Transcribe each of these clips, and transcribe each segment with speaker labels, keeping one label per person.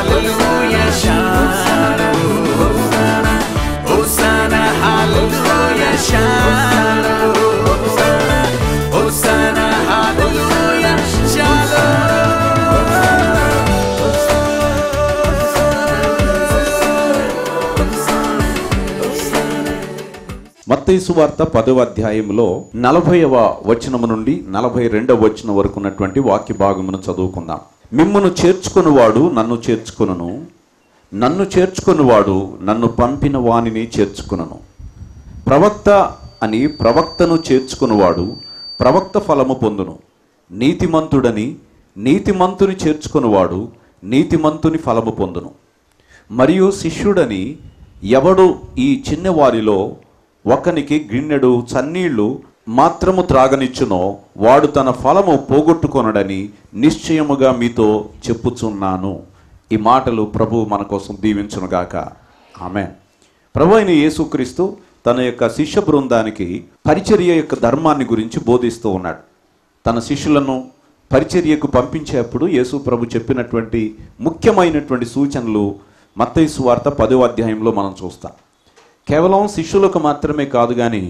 Speaker 1: hallelujah, Shana, Hosanna, Hosanna, hallelujah, Shana, Hosanna, hallelujah, Shalom.
Speaker 2: మత్తయి సువార్త 10వ అధ్యాయంలో 40వ వచనము నుండి 42వ వచనం వరకు ఉన్నటువంటి వాక్య భాగమును చదువుకుందాం. మిమ్మును చేర్చుకొనువాడు నన్ను చేర్చుకొనును, నన్ను చేర్చుకొనువాడు నన్ను పంపిన వానిని చేర్చుకొనును. ప్రవక్త అని ప్రవక్తను చేర్చుకొనువాడు ప్రవక్త ఫలము పొందును. నీతిమంతుడని నీతిమంతుని చేర్చుకొనువాడు నీతిమంతుని ఫలము పొందును. మరియు శిష్యుడని ఎవడు ఈ చిన్నవారిలో ఒకనికి గిన్నెడు చన్నీళ్లు మాత్రము త్రాగనిచ్చునో వాడు తన ఫలము పోగొట్టుకొనడని నిశ్చయముగా మీతో చెప్పుచున్నాను. ఈ మాటలు ప్రభు మన కోసం దీవించునుగాక. ఆమేన్. ప్రభు అయిన యేసుక్రీస్తు తన యొక్క శిష్య బృందానికి పరిచర్య యొక్క ధర్మాన్ని గురించి బోధిస్తూ ఉన్నాడు. తన శిష్యులను పరిచర్యకు పంపించేప్పుడు యేసు ప్రభు చెప్పినటువంటి ముఖ్యమైనటువంటి సూచనలు మత్తయి సువార్త 10వ అధ్యాయంలో మనం చూస్తాం. కేవలం శిష్యులకు మాత్రమే కాదు కానీ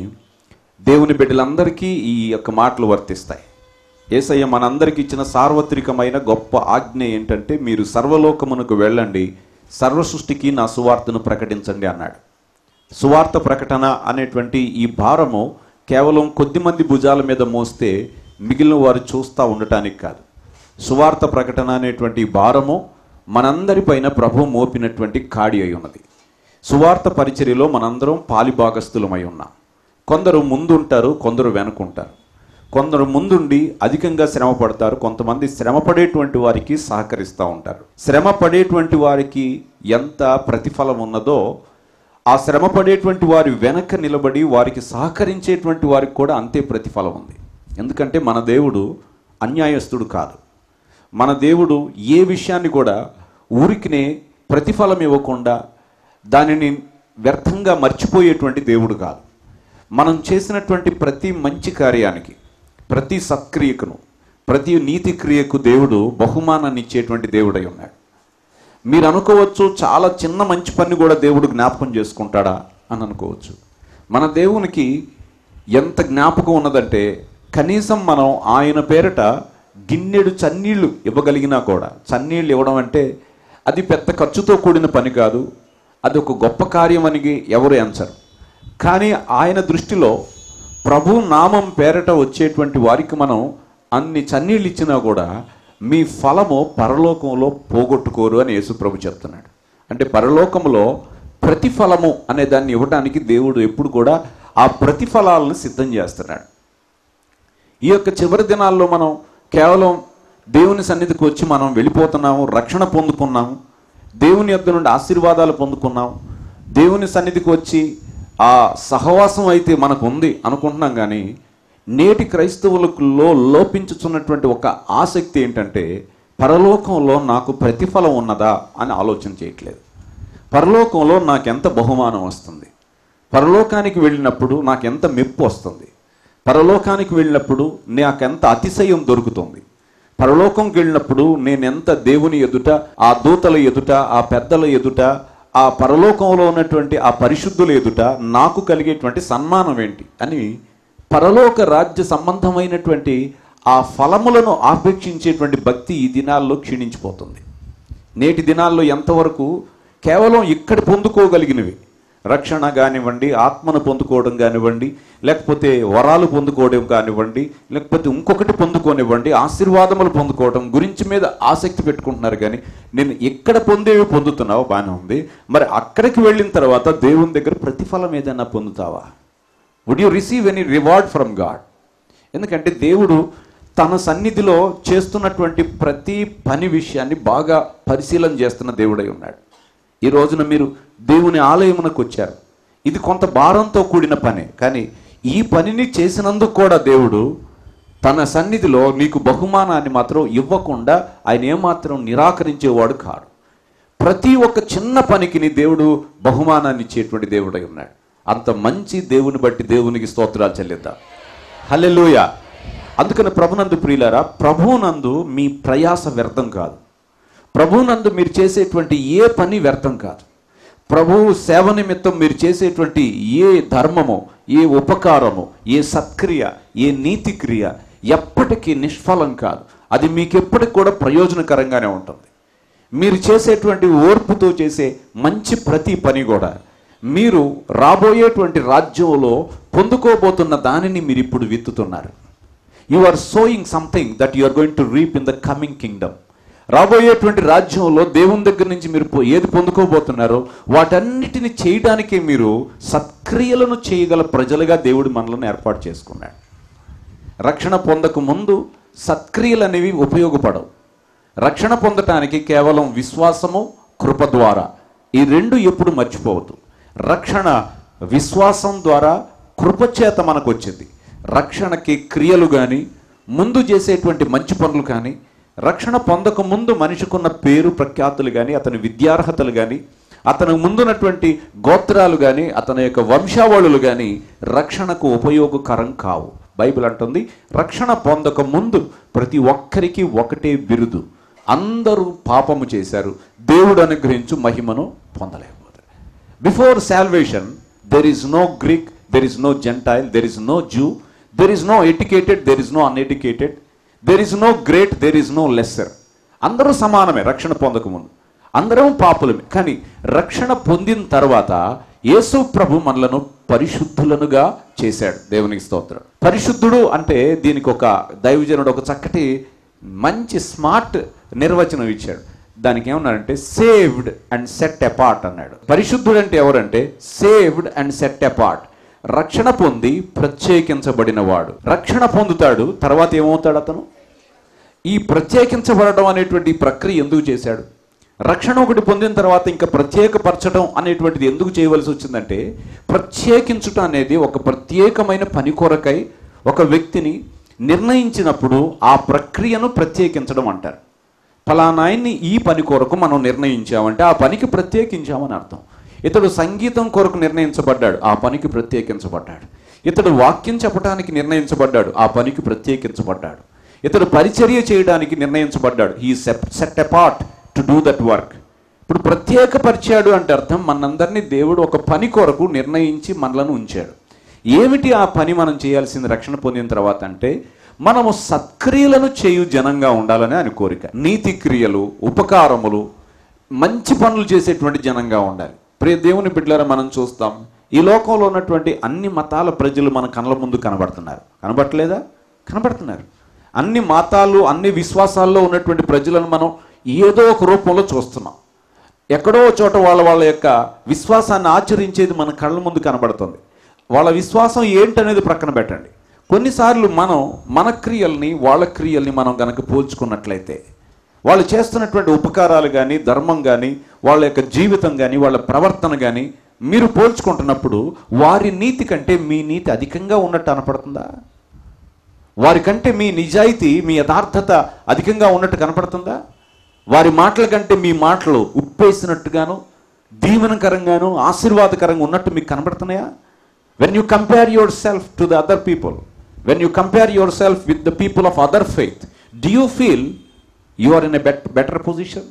Speaker 2: దేవుని బిడ్డలందరికీ ఈ యొక్క మాటలు వర్తిస్తాయి. యేసయ్య మనందరికీ ఇచ్చిన సార్వత్రికమైన గొప్ప ఆజ్ఞ ఏంటంటే, మీరు సర్వలోకమునకు వెళ్ళండి, సర్వ సృష్టికి నా సువార్తను ప్రకటించండి అన్నాడు. సువార్త ప్రకటన అనేటువంటి ఈ భారము కేవలం కొద్దిమంది భుజాల మీద మోస్తే మిగిలిన వారు చూస్తూ ఉండటానికి కాదు. సువార్త ప్రకటన అనేటువంటి భారము మనందరిపైన ప్రభు మోపినటువంటి కాడి అయి ఉన్నది. సువార్త పరిచర్యలో మనందరం పాలిభాగస్థులమై ఉన్నాం. కొందరు ముందుంటారు, కొందరు వెనుకుంటారు. కొందరు ముందుండి అధికంగా శ్రమ పడతారు, కొంతమంది శ్రమ పడేటువంటి వారికి సహకరిస్తూ ఉంటారు. శ్రమ పడేటువంటి వారికి ఎంత ప్రతిఫలం ఉన్నదో ఆ శ్రమ పడేటువంటి వారి వెనక నిలబడి వారికి సహకరించేటువంటి వారికి కూడా అంతే ప్రతిఫలం ఉంది. ఎందుకంటే మన దేవుడు అన్యాయస్తుడు కాదు. మన దేవుడు ఏ విషయాన్ని కూడా ఊరికినే ప్రతిఫలం ఇవ్వకుండా దానిని వ్యర్థంగా మర్చిపోయేటువంటి దేవుడు కాదు. మనం చేసినటువంటి ప్రతి మంచి కార్యానికి, ప్రతి సత్క్రియకును, ప్రతి నీతి క్రియకు దేవుడు బహుమానాన్ని ఇచ్చేటువంటి దేవుడై ఉన్నాడు. మీరు అనుకోవచ్చు, చాలా చిన్న మంచి పని కూడా దేవుడు జ్ఞాపకం చేసుకుంటాడా అని అనుకోవచ్చు. మన దేవునికి ఎంత జ్ఞాపకం ఉన్నదంటే, కనీసం మనం ఆయన పేరట గిన్నెడు చన్నీళ్లు ఇవ్వగలిగినా కూడా, చన్నీళ్ళు ఇవ్వడం అంటే అది పెద్ద ఖర్చుతో కూడిన పని కాదు, అది ఒక గొప్ప కార్యం అని ఎవరు ఎంచరు. కానీ ఆయన దృష్టిలో ప్రభు నామం పేరట వచ్చేటువంటి వారికి మనం అన్ని చన్నీళ్ళు ఇచ్చినా కూడా మీ ఫలము పరలోకంలో పోగొట్టుకోరు అని యేసు ప్రభు చెప్తున్నాడు. అంటే పరలోకంలో ప్రతిఫలము అనే దాన్ని ఇవ్వడానికి దేవుడు ఎప్పుడు కూడా ఆ ప్రతిఫలాలను సిద్ధం చేస్తున్నాడు. ఈ యొక్క చివరి దినాల్లో మనం కేవలం దేవుని సన్నిధికి వచ్చి మనం వెళ్ళిపోతున్నాము, రక్షణ పొందుకున్నాము, దేవుని యొద్ద నుండి ఆశీర్వాదాలు పొందుకున్నాం, దేవుని సన్నిధికి వచ్చి ఆ సహవాసం అయితే మనకు ఉంది అనుకుంటున్నాం. కానీ నేటి క్రైస్తవులలో లోపించుచున్నటువంటి ఒక ఆసక్తి ఏంటంటే, పరలోకంలో నాకు ప్రతిఫలం ఉన్నదా అని ఆలోచన చేయట్లేదు. పరలోకంలో నాకెంత బహుమానం వస్తుంది, పరలోకానికి వెళ్ళినప్పుడు నాకెంత మెప్పు వస్తుంది, పరలోకానికి వెళ్ళినప్పుడు నాకెంత అతిశయం దొరుకుతుంది, పరలోకంకి వెళ్ళినప్పుడు నేనెంత దేవుని ఎదుట, ఆ దూతల ఎదుట, ఆ పెద్దల ఎదుట, ఆ పరలోకంలో ఉన్నటువంటి ఆ పరిశుద్ధుల ఎదుట నాకు కలిగేటువంటి సన్మానం ఏంటి అని పరలోక రాజ్య సంబంధమైనటువంటి ఆ ఫలములను ఆపేక్షించేటువంటి భక్తి ఈ దినాల్లో క్షీణించిపోతుంది. నేటి దినాల్లో ఎంతవరకు కేవలం ఇక్కడ పొందుకోగలిగినవి, రక్షణ కానివ్వండి, ఆత్మను పొందుకోవడం కానివ్వండి, లేకపోతే వరాలు పొందుకోవడం కానివ్వండి, లేకపోతే ఇంకొకటి పొందుకోనివ్వండి, ఆశీర్వాదములు పొందుకోవడం గురించి మీద ఆసక్తి పెట్టుకుంటున్నారు. కానీ నేను ఎక్కడ పొందేవి పొందుతున్నావో బాగానే ఉంది, మరి అక్కడికి వెళ్ళిన తర్వాత దేవుని దగ్గర ప్రతిఫలం ఏదైనా పొందుతావా? Would you receive any reward from God? ఎందుకంటే దేవుడు తన సన్నిధిలో చేస్తున్నటువంటి ప్రతి పని విషయాన్ని బాగా పరిశీలన చేస్తున్న దేవుడై ఉన్నాడు. ఈ రోజున మీరు దేవుని ఆలయమునకు వచ్చారు, ఇది కొంత భారంతో కూడిన పనే, కానీ ఈ పనిని చేసినందుకు కూడా దేవుడు తన సన్నిధిలో నీకు బహుమానాన్ని మాత్రం ఇవ్వకుండా ఆయన ఏమాత్రం నిరాకరించేవాడు కాడు. ప్రతి ఒక్క చిన్న పనికి దేవుడు బహుమానాన్ని ఇచ్చేటువంటి దేవుడై ఉన్నాడు. అంత మంచి దేవుని బట్టి దేవునికి స్తోత్రాలు చెల్లిద్దాం. హల్లెలూయా. అందుకని ప్రభునందు ప్రియులారా, ప్రభువునందు మీ ప్రయాస వ్యర్థం కాదు. ప్రభువునందు మీరు చేసేటువంటి ఏ పని వ్యర్థం కాదు. ప్రభువు సేవ నిమిత్తం మీరు చేసేటువంటి ఏ ధర్మము, ఏ ఉపకారము, ఏ సత్క్రియ, ఏ నీతి క్రియ ఎప్పటికీ నిష్ఫలం కాదు. అది మీకు ఎప్పటికి కూడా ప్రయోజనకరంగానే ఉంటుంది. మీరు చేసేటువంటి ఓర్పుతో చేసే మంచి ప్రతి పని కూడా మీరు రాబోయేటువంటి రాజ్యంలో పొందుకోబోతున్న దానిని మీరు ఇప్పుడు విత్తుతున్నారు. You are sowing something that you are going to reap in the coming kingdom. రాబోయేటువంటి రాజ్యంలో దేవుని దగ్గర నుంచి మీరు ఏది పొందుకోబోతున్నారో వాటన్నిటిని చేయడానికే మీరు సత్క్రియలను చేయగల ప్రజలుగా దేవుడు మనలను ఏర్పాటు చేసుకున్నాడు. రక్షణ పొందక ముందు సత్క్రియలు అనేవి ఉపయోగపడవు. రక్షణ పొందటానికి కేవలం విశ్వాసము, కృప ద్వారా, ఈ రెండు ఎప్పుడు మర్చిపోవద్దు. రక్షణ విశ్వాసం ద్వారా, కృపచేత మనకు వచ్చింది. రక్షణకి క్రియలు కానీ, ముందు చేసేటువంటి మంచి పనులు కానీ, రక్షణ పొందక ముందు మనిషికున్న పేరు ప్రఖ్యాతులు కానీ, అతని విద్యార్హతలు కానీ, అతను ముందున్నటువంటి గోత్రాలు కానీ, అతని యొక్క వంశావళులు కానీ రక్షణకు ఉపయోగకరం కావు. బైబిల్ అంటుంది, రక్షణ పొందక ముందు ప్రతి ఒక్కరికి ఒకటే బిరుదు, అందరూ పాపము చేశారు, దేవుడు అనుగ్రహించు మహిమను పొందలేకపోతారు. Before salvation there is no Greek, there is no Gentile, there is no Jew, there is no educated, there is no uneducated, there is no great, there is no lesser. అందరూ సమానమే రక్షణ పొందకముందు, అందరం పాపులమే. కానీ రక్షణ పొందిన తర్వాత యేసు ప్రభు మనలను పరిశుద్ధులనుగా చేశాడు. దేవునికి స్తోత్రం. పరిశుద్ధుడు అంటే దీనికి ఒక దైవజనుడు ఒక చక్కటి మంచి స్మార్ట్ నిర్వచనం ఇచ్చాడు. దానికి ఏమన్నాడంటే సేవ్డ్ అండ్ సెట్ అపార్ట్ అన్నాడు. పరిశుద్ధుడు అంటే ఎవరంటే సేవ్డ్ అండ్ సెట్ అపార్ట్, రక్షణ పొంది ప్రత్యేకించబడిన వాడు. రక్షణ పొందుతాడు, తర్వాత ఏమవుతాడు అతను? ఈ ప్రత్యేకించబడడం అనేటువంటి ప్రక్రియ ఎందుకు చేశాడు? రక్షణ ఒకటి పొందిన తర్వాత ఇంకా ప్రత్యేకపరచడం అనేటువంటిది ఎందుకు చేయవలసి వచ్చిందంటే, ప్రత్యేకించుట అనేది ఒక ప్రత్యేకమైన పని కొరకై ఒక వ్యక్తిని నిర్ణయించినప్పుడు ఆ ప్రక్రియను ప్రత్యేకించడం అంటారు. ఫలానాయన్ని ఈ పని కొరకు మనం నిర్ణయించామంటే ఆ పనికి ప్రత్యేకించామని అర్థం. ఇతడు సంగీతం కొరకు నిర్ణయించబడ్డాడు, ఆ పనికి ప్రత్యేకించబడ్డాడు. ఇతడు వాక్యం చెప్పడానికి నిర్ణయించబడ్డాడు, ఆ పనికి ప్రత్యేకించబడ్డాడు. ఇతడు పరిచర్య చేయడానికి నిర్ణయించబడ్డాడు, he set apart to do that work. ఇప్పుడు ప్రత్యేకపరిచాడు అంటే అర్థం మనందరినీ దేవుడు ఒక పని కొరకు నిర్ణయించి మనలను ఉంచాడు. ఏమిటి ఆ పని మనం చేయాల్సింది రక్షణ పొందిన తర్వాత అంటే, మనము సత్క్రియలను చేయు జనంగా ఉండాలని ఆయన కోరిక. నీతి క్రియలు, ఉపకారములు, మంచి పనులు చేసేటువంటి జనంగా ఉండాలి. ప్రియ దేవుని బిడ్డలారా, మనం చూస్తాం ఈ లోకంలో ఉన్నటువంటి అన్ని మతాల ప్రజలు మన కళ్ళ ముందు కనబడుతున్నారు. కనబడట్లేదా? కనబడుతున్నారు. అన్ని మతాలు, అన్ని విశ్వాసాల్లో ఉన్నటువంటి ప్రజలను మనం ఏదో ఒక రూపంలో చూస్తున్నాం. ఎక్కడో చోట వాళ్ళ యొక్క విశ్వాసాన్ని ఆచరించేది మన కళ్ళ ముందు కనబడుతుంది. వాళ్ళ విశ్వాసం ఏంటనేది ప్రక్కన పెట్టండి. కొన్నిసార్లు మనం మన క్రియల్ని వాళ్ళ క్రియల్ని మనం కనుక పోల్చుకున్నట్లయితే, వాళ్ళు చేస్తున్నటువంటి ఉపకారాలు కానీ, ధర్మం కానీ, వాళ్ళ యొక్క జీవితం కానీ, వాళ్ళ ప్రవర్తన కానీ మీరు పోల్చుకుంటున్నప్పుడు వారి నీతి కంటే మీ నీతి అధికంగా ఉన్నట్టు కనపడుతుందా? వారి కంటే మీ నిజాయితీ, మీ యథార్థత అధికంగా ఉన్నట్టు కనపడుతుందా? వారి మాటల కంటే మీ మాటలు ఉప్పేసినట్టుగాను, దీవెనకరంగాను, ఆశీర్వాదకరంగా ఉన్నట్టు మీకు కనబడుతున్నాయా? When you compare yourself to the other people, when you compare yourself with the people of other faith, do you feel you are in a better position?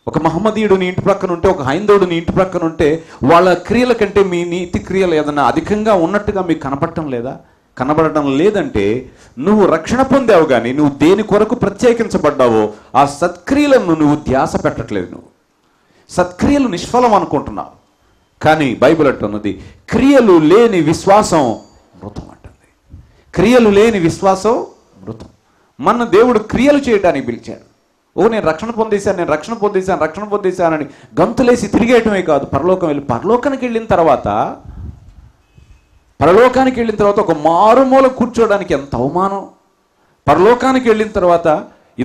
Speaker 2: ఒక మహమ్మదీయుడు నీ ఇంటి ప్రక్కన ఉంటే, ఒక హైందవుడు నీ ఇంటి ప్రక్కన ఉంటే, వాళ్ళ క్రియల కంటే మీ నీతి క్రియలు ఏదన్నా అధికంగా ఉన్నట్టుగా మీకు కనపడటం లేదా? కనబడటం లేదంటే నువ్వు రక్షణ పొందావు, కానీ నువ్వు దేని కొరకు ప్రత్యేకించబడ్డావో ఆ సత్క్రియలను నువ్వు ధ్యాస పెట్టట్లేదు. నువ్వు సత్క్రియలు నిష్ఫలం అనుకుంటున్నావు. కానీ బైబిల్ అంటున్నది, క్రియలు లేని విశ్వాసం మృతం అంటుంది. క్రియలు లేని విశ్వాసం మృతం. మన దేవుడు క్రియలు చేయడానికి పిలిచాడు. నేను రక్షణ పొందేశాను, నేను రక్షణ పొందేశాను, రక్షణ పొందేశానని గంతులేసి తిరిగేయటమే కాదు, పరలోకం వెళ్ళి పరలోకానికి వెళ్ళిన తర్వాత ఒక మారుమూల కూర్చోడానికి ఎంత అవమానం. పరలోకానికి వెళ్ళిన తర్వాత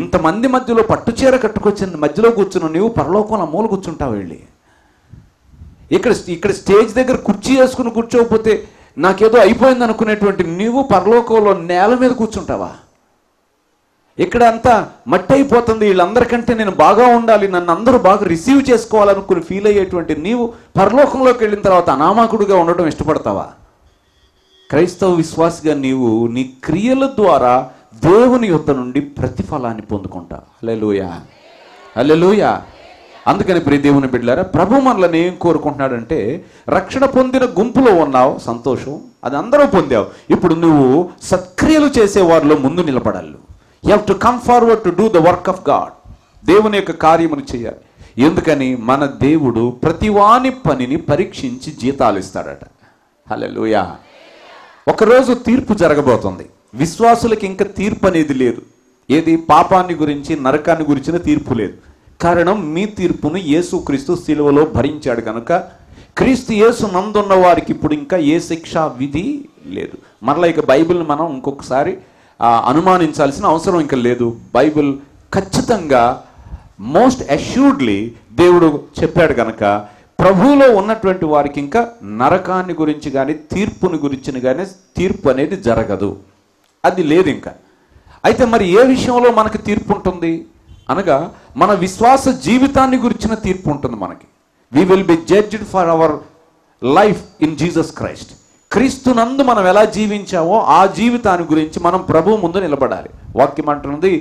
Speaker 2: ఇంతమంది మధ్యలో పట్టుచీర కట్టుకొచ్చిన మధ్యలో కూర్చున్న నీవు పరలోకంలో మూల కూర్చుంటావు. వెళ్ళి ఇక్కడ స్టేజ్ దగ్గర కుర్చీ వేసుకుని కూర్చోకపోతే నాకేదో అయిపోయింది అనుకునేటువంటి నీవు పరలోకంలో నేల మీద కూర్చుంటావా? ఇక్కడ అంతా మట్టి అయిపోతుంది, వీళ్ళందరికంటే నేను బాగా ఉండాలి, నన్ను అందరూ బాగా రిసీవ్ చేసుకోవాలనుకుని ఫీల్ అయ్యేటువంటి నీవు పరలోకంలోకి వెళ్ళిన తర్వాత అనామకుడుగా ఉండటం ఇష్టపడతావా? క్రైస్తవ విశ్వాసిగా నీవు నీ క్రియల ద్వారా దేవుని యొద్ద నుండి ప్రతిఫలాన్ని పొందుకుంటావు. హల్లెలూయా. హల్లెలూయా. అందుకని ప్రియ దేవుని బిడ్డలారా, ప్రభు మనల్ని ఏం కోరుకుంటున్నాడంటే, రక్షణ పొందిన గుంపులో ఉన్నావు, సంతోషం, అది అందరూ పొందావు. ఇప్పుడు నువ్వు సత్క్రియలు చేసే వారిలో ముందు నిలబడాలి. You have to come forward to do the work of God. దేవుని యొక్క కార్యమును చేయాలి. ఎందుకని? మన దేవుడు ప్రతివాని పనిని పరీక్షించి జీతాలు ఇస్తాడట. హల్లెలూయా. ఒకరోజు తీర్పు జరగబోతుంది. విశ్వాసులకి ఇంకా తీర్పు అనేది లేదు. ఏది? పాపాన్ని గురించి, నరకాన్ని గురించిన తీర్పు లేదు. కారణం, మీ తీర్పును యేసుక్రీస్తు శిలువలో భరించాడు కనుక క్రీస్తు యేసు నందున్న వారికి ఇప్పుడు ఇంకా ఏ శిక్షా విధి లేదు. మరలా ఇక బైబిల్ని మనం ఇంకొకసారి అనుమానించాల్సిన అవసరం ఇంకా లేదు. బైబిల్ ఖచ్చితంగా మోస్ట్ అష్యూర్డ్లీ దేవుడు చెప్పాడు కనుక ప్రభువులో ఉన్నటువంటి వారికి ఇంకా నరకాన్ని గురించి కానీ తీర్పుని గురించి కానీ తీర్పు అనేది జరగదు. అది లేదు ఇంకా. అయితే మరి ఏ విషయంలో మనకి తీర్పు ఉంటుంది అనగా, మన విశ్వాస జీవితాన్ని గురించిన తీర్పు ఉంటుంది మనకి. We will be judged for our life in Jesus Christ. క్రీస్తునందు మనం ఎలా జీవించామో ఆ జీవితాన్ని గురించి మనం ప్రభు ముందు నిలబడాలి. వాక్యం అంటున్నది,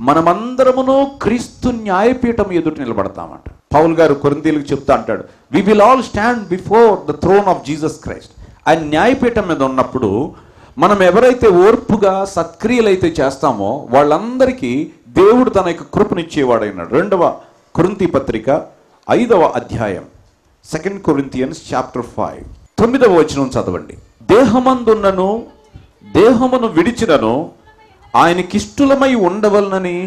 Speaker 2: మనమందరమును క్రీస్తు న్యాయపీఠం ఎదుట నిలబడతామంట. పౌలు గారు కొరింథీయులకు చెప్తా అంటాడు, we will all stand before the throne of Jesus Christ. ఆయన న్యాయపీఠం మీద ఉన్నప్పుడు మనం ఎవరైతే ఓర్పుగా సత్క్రియలైతే చేస్తామో వాళ్ళందరికీ దేవుడు తన యొక్క కృపనిచ్చేవాడైనాడు. 2వ కొరింథీ పత్రిక 5వ అధ్యాయం, 2 Corinthians chapter 5, 9వ వచనం చదవండి. దేహమందున్నను దేహమును విడిచినను ఆయనకిష్టులమై ఉండవలనని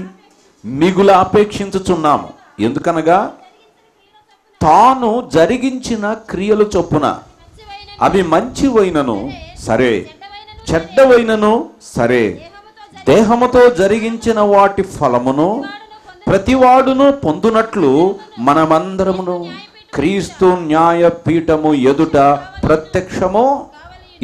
Speaker 2: మిగుల అపేక్షించుచున్నాము. ఎందుకనగా తాను జరిగించిన క్రియలు చొప్పున అవి మంచివైనను సరే, చెడ్డవైనను సరే, దేహముతో జరిగించిన వాటి ఫలమును ప్రతివాడును పొందునట్లు మనమందరమును క్రీస్తు న్యాయ పీఠము ఎదుట ప్రత్యక్షము.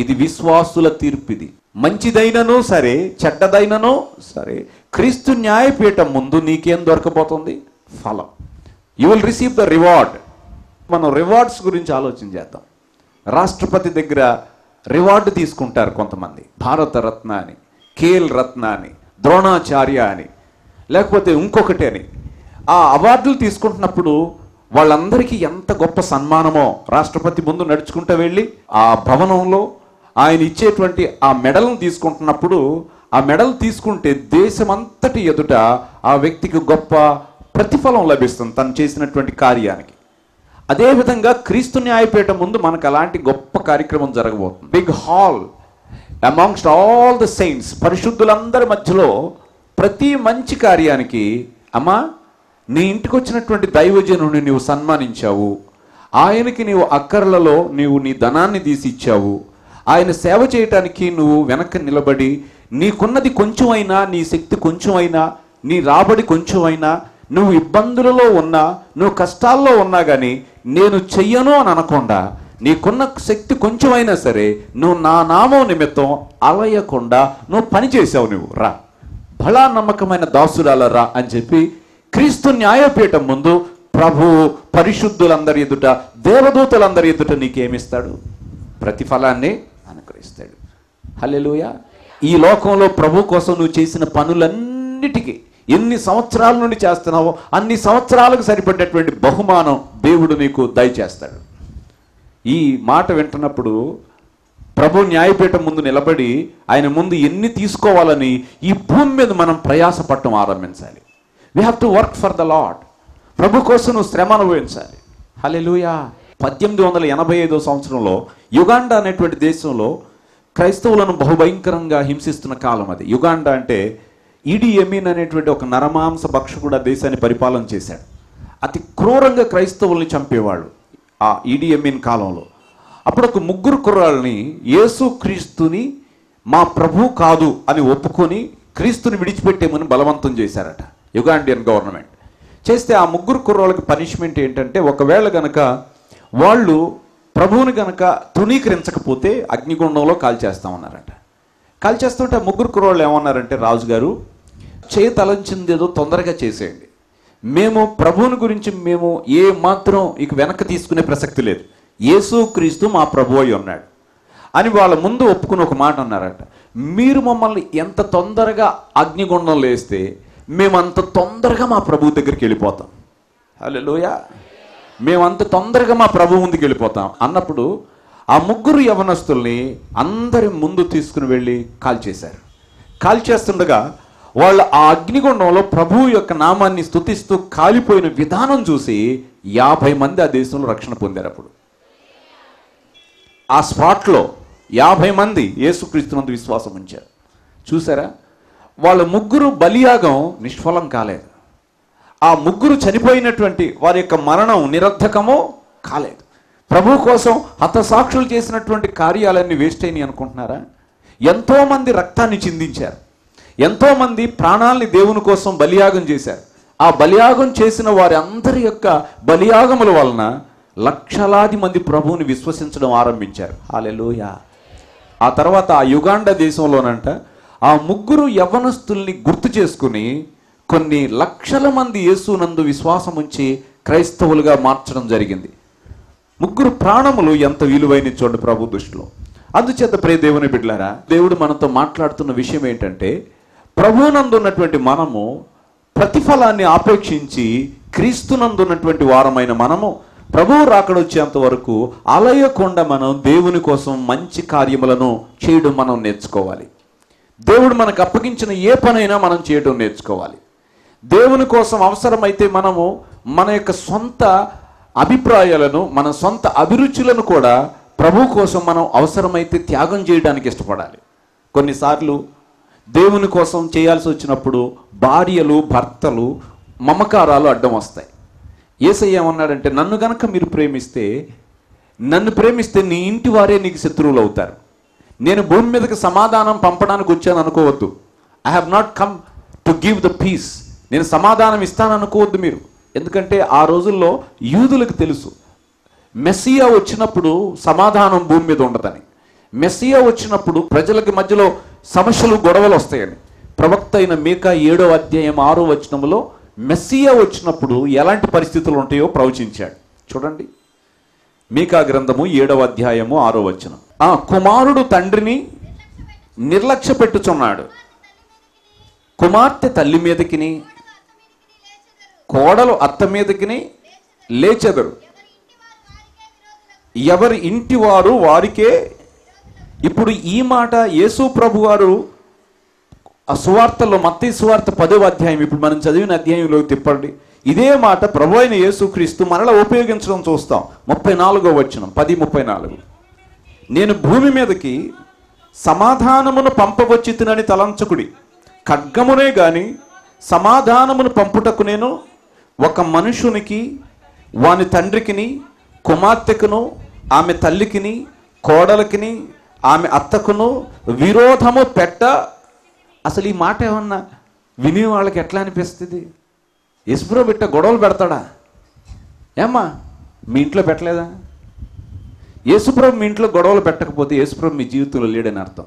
Speaker 2: ఇది విశ్వాసుల తీర్పు. ఇది మంచిదైనను సరే, చెడ్డదైనను సరే, క్రీస్తు న్యాయపీఠం ముందు నీకేం దొరకబోతుంది? ఫలం. You will receive the reward. మనం రివార్డ్స్ గురించి ఆలోచన చేద్దాం. రాష్ట్రపతి దగ్గర రివార్డు తీసుకుంటారు కొంతమంది, భారతరత్న అని, కేఎల్ రత్న అని, ద్రోణాచార్య అని, లేకపోతే ఇంకొకటి అని. ఆ అవార్డులు తీసుకుంటున్నప్పుడు వాళ్ళందరికీ ఎంత గొప్ప సన్మానమో. రాష్ట్రపతి ముందు నడుచుకుంటూ వెళ్ళి ఆ భవనంలో ఆయన ఇచ్చేటువంటి ఆ మెడల్ని తీసుకుంటున్నప్పుడు, ఆ మెడల్ తీసుకుంటే దేశమంతటి ఎదుట ఆ వ్యక్తికి గొప్ప ప్రతిఫలం లభిస్తుంది తను చేసినటువంటి కార్యానికి. అదేవిధంగా క్రీస్తు న్యాయపీఠం ముందు మనకు అలాంటి గొప్ప కార్యక్రమం జరగబోతుంది. Big hall amongst all the saints, పరిశుద్ధులందరి మధ్యలో ప్రతి మంచి కార్యానికి, అమ్మా నీ ఇంటికి వచ్చినటువంటి దైవజనుని నీవు సన్మానించావు, ఆయనకి నీవు అక్కర్లలో నీవు నీ ధనాన్ని తీసి ఇచ్చావు, ఆయన సేవ చేయటానికి నువ్వు వెనక్కి నిలబడి నీకున్నది కొంచెమైనా, నీ శక్తి కొంచెమైనా, నీ రాబడి కొంచెమైనా, నువ్వు ఇబ్బందులలో ఉన్నా, నువ్వు కష్టాల్లో ఉన్నా కానీ నేను చెయ్యను అని అనకుండా నీకున్న శక్తి కొంచెమైనా సరే నువ్వు నా నామం నిమిత్తం అలయకుండా నువ్వు పని చేసావు. నువ్వు రా, బలా నమ్మకమైన దాసురాల రా అని చెప్పి క్రీస్తు న్యాయపీఠం ముందు ప్రభు పరిశుద్ధులందరి ఎదుట, దేవదూతలందరి ఎదుట నీకేమిస్తాడు? ప్రతిఫలాన్ని అనుగ్రహిస్తాడు. హల్లెలూయా. ఈ లోకంలో ప్రభు కోసం నువ్వు చేసిన పనులన్నిటికీ ఎన్ని సంవత్సరాల నుండి చేస్తున్నావో అన్ని సంవత్సరాలకు సరిపడేటువంటి బహుమానం దేవుడు నీకు దయచేస్తాడు. ఈ మాట వింటున్నప్పుడు ప్రభు న్యాయపీఠం ముందు నిలబడి ఆయన ముందు ఎన్ని తీసుకోవాలని ఈ భూమి మీద మనం ప్రయాసపడటం ఆరంభించాలి. We have to work for the Lord. ప్రభు కోసం నువ్వు శ్రమ అనుభవించాలి. హల్లెలూయా. 1885 సంవత్సరంలో యుగాండా అనేటువంటి దేశంలో క్రైస్తవులను బహుభయంకరంగా హింసిస్తున్న కాలం అది. యుగాండా అంటే ఈడీ ఎమీన్ అనేటువంటి ఒక నరమాంస భక్షకుడు ఆ దేశాన్ని పరిపాలన చేశాడు. అతి క్రూరంగా క్రైస్తవుల్ని చంపేవాడు ఆ ఈడీ ఎమీన్ కాలంలో. అప్పుడు ఒక 3 కుర్రాళ్ళని యేసు క్రీస్తుని మా ప్రభు కాదు అని ఒప్పుకొని క్రీస్తుని విడిచిపెట్టేమని బలవంతం చేశారట యుగాండియన్ గవర్నమెంట్. చేస్తే ఆ 3 కుర్రాళ్ళకి పనిష్మెంట్ ఏంటంటే, ఒకవేళ గనక వాళ్ళు ప్రభువుని గనక తృణీకరించకపోతే అగ్నిగుండంలో కాల్చేస్తామన్నారట. కాల్చేస్తుంటే ఆ 3 కుర్రాళ్ళు ఏమన్నారంటే, రాజుగారు చేయతలంచింది ఏదో తొందరగా చేసేయండి, మేము ప్రభువుని గురించి మేము ఏ మాత్రం ఇక వెనక్కి తీసుకునే ప్రసక్తి లేదు, యేసు క్రీస్తు మా ప్రభు అయి ఉన్నాడు అని వాళ్ళ ముందు ఒప్పుకుని ఒక మాట అన్నారట. మీరు మమ్మల్ని ఎంత తొందరగా అగ్నిగుండంలో వేస్తే మేమంత తొందరగా మా ప్రభు దగ్గరికి వెళ్ళిపోతాం. హల్లెలూయా. మేమంత తొందరగా మా ప్రభు ముందుకు వెళ్ళిపోతాం అన్నప్పుడు ఆ ముగ్గురు యవనస్తుల్ని అందరి ముందు తీసుకుని వెళ్ళి కాల్చేశారు. కాల్చేస్తుండగా వాళ్ళు ఆ అగ్నిగుండంలో ప్రభువు యొక్క నామాన్ని స్తుతిస్తూ కాలిపోయిన విధానం చూసి 50 మంది ఆ దేశంలో రక్షణ పొందారు. అప్పుడు ఆ స్పాట్లో 50 మంది యేసుక్రీస్తునందు విశ్వాసం ఉంచారు. చూసారా, వాళ్ళ ముగ్గురు బలియాగం నిష్ఫలం కాలేదు. ఆ ముగ్గురు చనిపోయినటువంటి వారి యొక్క మరణం నిరర్థకమో కాలేదు. ప్రభు కోసం హతసాక్షులు చేసినటువంటి కార్యాలన్నీ వేస్ట్ అయినాయి అనుకుంటున్నారా? ఎంతోమంది రక్తాన్ని చిందించారు, ఎంతోమంది ప్రాణాలని దేవుని కోసం బలియాగం చేశారు. ఆ బలియాగం చేసిన వారి అందరి యొక్క బలియాగముల వలన లక్షలాది మంది ప్రభువుని విశ్వసించడం ఆరంభించారు. హల్లెలూయా. ఆ తర్వాత ఆ యుగాండా దేశంలోనంట ఆ ముగ్గురు యవ్వనస్తుల్ని గుర్తు చేసుకుని కొన్ని లక్షల మంది యేసునందు విశ్వాసం ఉంచి క్రైస్తవులుగా మార్చడం జరిగింది. ముగ్గురు ప్రాణములు ఎంత విలువైన చూడండి ప్రభు దృష్టిలో. అందుచేత ప్రియ దేవుని బిడ్డలారా, దేవుడు మనతో మాట్లాడుతున్న విషయం ఏంటంటే, ప్రభువునందు ఉన్నటువంటి మనము ప్రతిఫలాన్ని ఆపేక్షించి క్రీస్తునందు ఉన్నటువంటి వారమైన మనము ప్రభువు రాకడొచ్చేంత వరకు అలయకుండా మనం దేవుని కోసం మంచి కార్యములను చేయడం మనం నేర్చుకోవాలి. దేవుడు మనకు అప్పగించిన ఏ పనైనా మనం చేయడం నేర్చుకోవాలి. దేవుని కోసం అవసరమైతే మనము మన యొక్క సొంత అభిప్రాయాలను, మన సొంత అభిరుచులను కూడా ప్రభు కోసం మనం అవసరమైతే త్యాగం చేయడానికి ఇష్టపడాలి. కొన్నిసార్లు దేవుని కోసం చేయాల్సి వచ్చినప్పుడు భార్యలు, భర్తలు మమకారాలు అడ్డం వస్తాయి. యేసయ్య ఏమన్నాడంటే, నన్ను గనక మీరు నన్ను ప్రేమిస్తే నీ ఇంటి వారే నీకు శత్రువులు అవుతారు. నేను భూమి మీదకి సమాధానం పంపడానికి వచ్చాను అనుకోవద్దు. I have not come to give the peace. నేను సమాధానం ఇస్తాను అనుకోవద్దు మీరు. ఎందుకంటే ఆ రోజుల్లో యూదులకు తెలుసు మెస్సియా వచ్చినప్పుడు సమాధానం భూమి మీద ఉండదని. మెస్సియా వచ్చినప్పుడు ప్రజలకి మధ్యలో సమస్యలు, గొడవలు వస్తాయని. ప్రవక్త అయిన మీకా 7వ అధ్యాయం 6వ వచనంలో మెస్సియా వచ్చినప్పుడు ఎలాంటి పరిస్థితులు ఉంటాయో ప్రవచించాడు. చూడండి, మీకా గ్రంథము 7వ అధ్యాయము 6వ వచనం. కుమారుడు తండ్రిని నిర్లక్ష్య పెట్టుచున్నాడు, కుమార్తె తల్లి మీదకిని, కోడలు అత్త మీదకిని లేచెదరు, ఎవరి ఇంటి వారు వారికే. ఇప్పుడు ఈ మాట యేసు ప్రభు వారు ఆ సువార్తలో, మత్తయి సువార్త 10వ అధ్యాయం, ఇప్పుడు మనం చదివిన అధ్యాయంలోకి తిప్పండి. ఇదే మాట ప్రభు అయిన యేసుక్రీస్తు మరలా ఉపయోగించడం చూస్తాం. 34వ వచనం, 10:34. నేను భూమి మీదకి సమాధానమును పంపవచ్చితునని తలంచకుడి, ఖడ్గమునే గాని సమాధానమును పంపుటకు నేను ఒక మనుషునికి, వాని తండ్రికిని, కుమార్తెకును, ఆమె తల్లికిని, కోడలికిని, ఆమె అత్తకును విరోధము పెట్ట. అసలు ఈ మాట ఏమన్నా విని వాళ్ళకి ఎట్లా అనిపిస్తుంది? యేసుప్రభు బిట్ట గొడవలు పెడతాడా? ఏమ్మా మీ ఇంట్లో పెట్టలేదా? యేసుప్రభు మీ ఇంట్లో గొడవలు పెట్టకపోతే యేసుప్రభు మీ జీవితంలో లేడని అర్థం.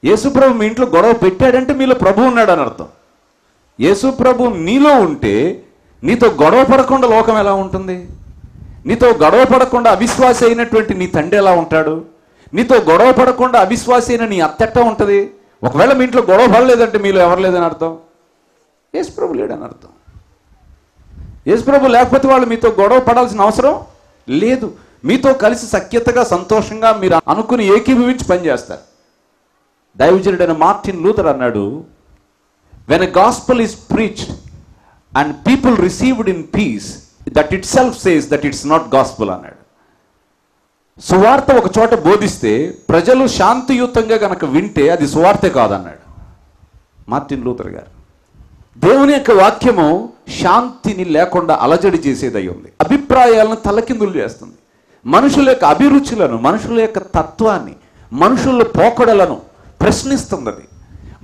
Speaker 2: యేసుప్రభు మీ ఇంట్లో గొడవ పెట్టాడంటే మీలో ప్రభు ఉన్నాడని అర్థం. యేసుప్రభు నీలో ఉంటే నీతో గొడవ పడకుండా లోకం ఎలా ఉంటుంది? నీతో గొడవ పడకుండా అవిశ్వాసి అయినటువంటి నీ తండ్రి ఎలా ఉంటాడు? నీతో గొడవ పడకుండా అవిశ్వాసి అయిన నీ అత్తెట్ట ఉంటుంది? ఒకవేళ మీ ఇంట్లో గొడవ పడలేదంటే మీలో ఎవరు లేదని అర్థం, యేసుప్రభు లేడని అర్థం. యేసుప్రభు లేకపోతే వాళ్ళు మీతో గొడవ పడాల్సిన అవసరం లేదు. మీతో కలిసి సఖ్యతగా, సంతోషంగా మీరు అనుకుని ఏకీభవించి పనిచేస్తారు. దైవజనుడైన మార్టిన్ లూథర్ అన్నాడు, when a gospel is preached and people received in peace, that itself says that it's not gospel అన్నాడు. సువార్త ఒక చోట బోధిస్తే ప్రజలు శాంతియుతంగా కనుక వింటే అది సువార్తే కాదన్నాడు మార్టిన్ లూథర్ గారు. దేవుని యొక్క వాక్యము శాంతిని లేకుండా అలజడి చేసేదై ఉంది. అభిప్రాయాలను తలకిందులు చేస్తుంది. మనుషుల యొక్క అభిరుచులను, మనుషుల యొక్క తత్వాన్ని, మనుషుల పోకడలను ప్రశ్నిస్తుంది. అది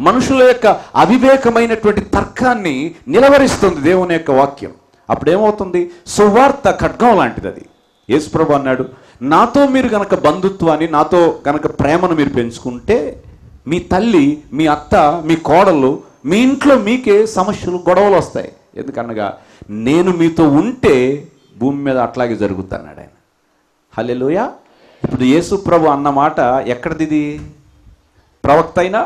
Speaker 2: మనుషుల యొక్క అవివేకమైనటువంటి తర్కాన్ని నిలవరిస్తుంది దేవుని యొక్క వాక్యం. అప్పుడేమవుతుంది? సువార్త ఖడ్గం లాంటిది అది. యేసుప్రభు అన్నాడు, నాతో మీరు గనక బంధుత్వాన్ని, నాతో గనక ప్రేమను మీరు పెంచుకుంటే మీ తల్లి, మీ అత్త, మీ కోడలు, మీ ఇంట్లో మీకే సమస్యలు, గొడవలు వస్తాయి. ఎందుకనగా నేను మీతో ఉంటే భూమి మీద అట్లాగే జరుగుతున్నాడు ఆయన. హల్లెలూయా. ఇప్పుడు యేసుప్రభు అన్న మాట ఎక్కడిది? ప్రవక్త అయినా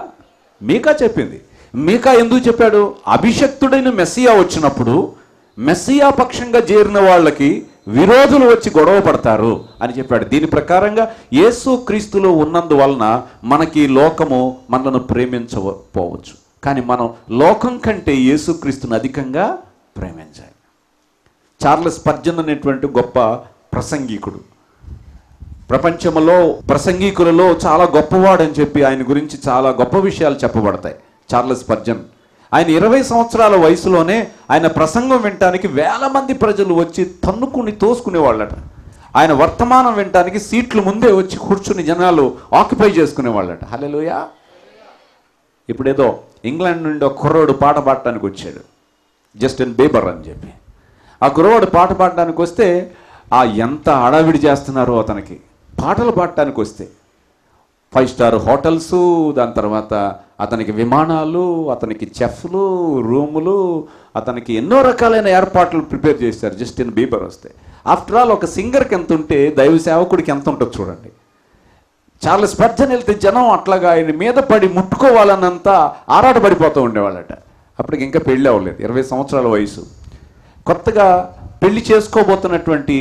Speaker 2: మీకా చెప్పింది. మీకా ఎందుకు చెప్పాడు? అభిషక్తుడైన మెస్సియా వచ్చినప్పుడు మెస్సియా పక్షంగా చేరిన వాళ్ళకి విరోధులు వచ్చి గొడవ పడతారు అని చెప్పాడు. దీని ప్రకారంగా యేసు క్రీస్తులో ఉన్నందువలన మనకి లోకము మనను ప్రేమించకపోవచ్చు, కానీ మనం లోకం కంటే యేసుక్రీస్తుని అధికంగా ప్రేమించాలి. చార్లెస్ స్పర్జన్ అనేటువంటి గొప్ప ప్రసంగికుడు, ప్రపంచంలో ప్రసంగికులలో చాలా గొప్పవాడని చెప్పి ఆయన గురించి చాలా గొప్ప విషయాలు చెప్పబడతాయి. చార్లెస్ స్పర్జన్ ఆయన 20 సంవత్సరాల వయసులోనే ఆయన ప్రసంగం వినటానికి వేల మంది ప్రజలు వచ్చి తన్నుకుని తోసుకునేవాళ్ళట. ఆయన వర్తమానం వినటానికి సీట్లు ముందే వచ్చి కూర్చుని జనాలు ఆక్యుపై చేసుకునేవాళ్ళట. హల్లెలూయా. ఇప్పుడేదో ఇంగ్లాండ్ నుండి ఒక కుర్రోడు పాట పాడటానికి వచ్చాడు, జస్టిన్ బీబర్ అని చెప్పి. ఆ కుర్రోడు పాట పాడటానికి వస్తే ఎంత హడావిడి చేస్తున్నారో అతనికి. పాటలు పాడటానికి వస్తే 5 స్టార్ హోటల్స్, దాని తర్వాత అతనికి విమానాలు, అతనికి చెఫ్లు, రూములు, అతనికి ఎన్నో రకాలైన ఏర్పాట్లు ప్రిపేర్ చేశారు జస్టిన్ బీబర్ వస్తే. ఆఫ్టర్ ఆల్ ఒక సింగర్కి ఎంత ఉంటే దైవ సేవకుడికి ఎంత ఉంటుంది చూడండి. చార్లెస్ స్పర్జన్ వెళ్తే జనం అట్లాగా ఆయన మీద పడి ముట్టుకోవాలన్నంత ఆరాటపడిపోతూ ఉండేవాళ్ళట. అప్పటికి ఇంకా పెళ్ళి అవ్వలేదు, 20 సంవత్సరాల వయసు. కొత్తగా పెళ్లి చేసుకోబోతున్నటువంటి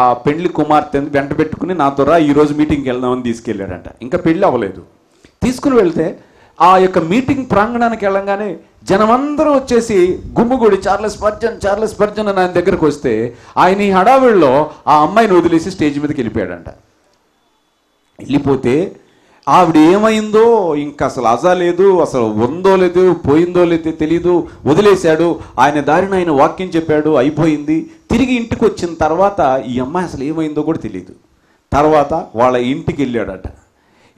Speaker 2: ఆ పెళ్లి కుమార్తెని వెంట పెట్టుకుని నాతో రా ఈరోజు మీటింగ్కి వెళ్దామని తీసుకెళ్ళాడంట. ఇంకా పెళ్ళి అవ్వలేదు. తీసుకుని వెళ్తే ఆ యొక్క మీటింగ్ ప్రాంగణానికి వెళ్ళంగానే జనమందరూ వచ్చేసి గుమ్ముగూడి చార్లెస్ స్పర్జన్ అని ఆయన దగ్గరకు వస్తే ఆయన ఈ హడావిడిలో ఆ అమ్మాయిని వదిలేసి స్టేజ్ మీదకి వెళ్ళిపోయాడంట. వెళ్ళిపోతే ఆవిడ ఏమైందో ఇంకా అసలు అజా లేదు, అసలు ఉందో లేదు, పోయిందో లేదో తెలీదు, వదిలేశాడు. ఆయన దారిని ఆయన వాక్యం చెప్పాడు, అయిపోయింది. తిరిగి ఇంటికి వచ్చిన తర్వాత ఈ అమ్మాయి అసలు ఏమైందో కూడా తెలియదు. తర్వాత వాళ్ళ ఇంటికి వెళ్ళాడట.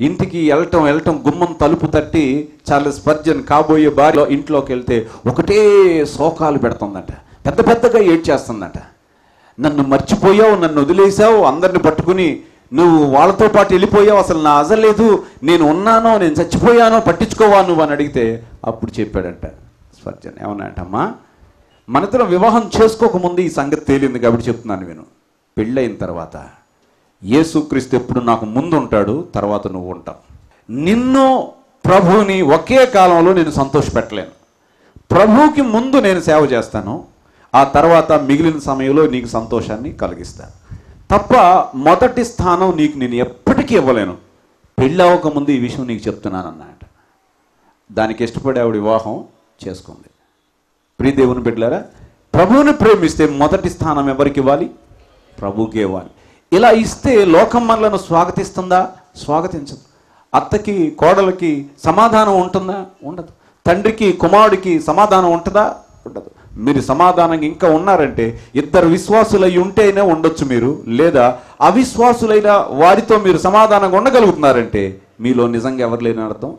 Speaker 2: ఇంటికి వెళ్ళటం గుమ్మం తలుపు తట్టి చార్లెస్ స్పర్జన్ కాబోయే భార్య ఇంట్లోకి వెళ్తే ఒకటే శోకాలు పెడుతుందట, పెద్ద పెద్దగా ఏడ్చేస్తుందట. నన్ను మర్చిపోయావు, నన్ను వదిలేసావు, అందరిని పట్టుకుని నువ్వు వాళ్ళతో పాటు వెళ్ళిపోయావు, అసలు నా అజలేదు, నేను ఉన్నానో, నేను చచ్చిపోయానో, పట్టించుకోవా నువ్వు అని అడిగితే అప్పుడు చెప్పాడంట స్పర్జన్. ఏమన్నాటమ్మా, మనతో వివాహం చేసుకోకముందు ఈ సంగతి తేలింది కాబట్టి చెప్తున్నాను విను. పెళ్ళైన తర్వాత యేసుక్రీస్తు ఎప్పుడు నాకు ముందు ఉంటాడు, తర్వాత నువ్వు ఉంటావు. నిన్ను ప్రభువుని ఒకే కాలంలో నేను సంతోషపెట్టలేను. ప్రభువుకి ముందు నేను సేవ చేస్తాను, ఆ తర్వాత మిగిలిన సమయంలో నీకు సంతోషాన్ని కలిగిస్తాను తప్ప మొదటి స్థానం నీకు నేను ఎప్పటికీ ఇవ్వలేను. పెళ్ళి అవ్వకముందు ఈ విషయం నీకు చెప్తున్నాను అన్నమాట. దానికి ఇష్టపడి ఆవిడ వివాహం చేసుకుంది. ప్రియదేవుని బిడ్డలారా, ప్రభువుని ప్రేమిస్తే మొదటి స్థానం ఎవరికి ఇవ్వాలి? ప్రభువుకి ఇవ్వాలి. ఇలా ఇస్తే లోకం మనలను స్వాగతిస్తుందా? స్వాగతించదు. అత్తకి కోడలకి సమాధానం ఉంటుందా? ఉండదు. తండ్రికి కుమారుడికి సమాధానం ఉంటుందా? ఉండదు. మీరు సమాధానంగా ఇంకా ఉన్నారంటే ఇద్దరు విశ్వాసులై ఉంటేనే ఉండొచ్చు మీరు, లేదా అవిశ్వాసులైన వారితో మీరు సమాధానంగా ఉండగలుగుతున్నారంటే మీలో నిజంగా ఎవరు లేని అర్థం,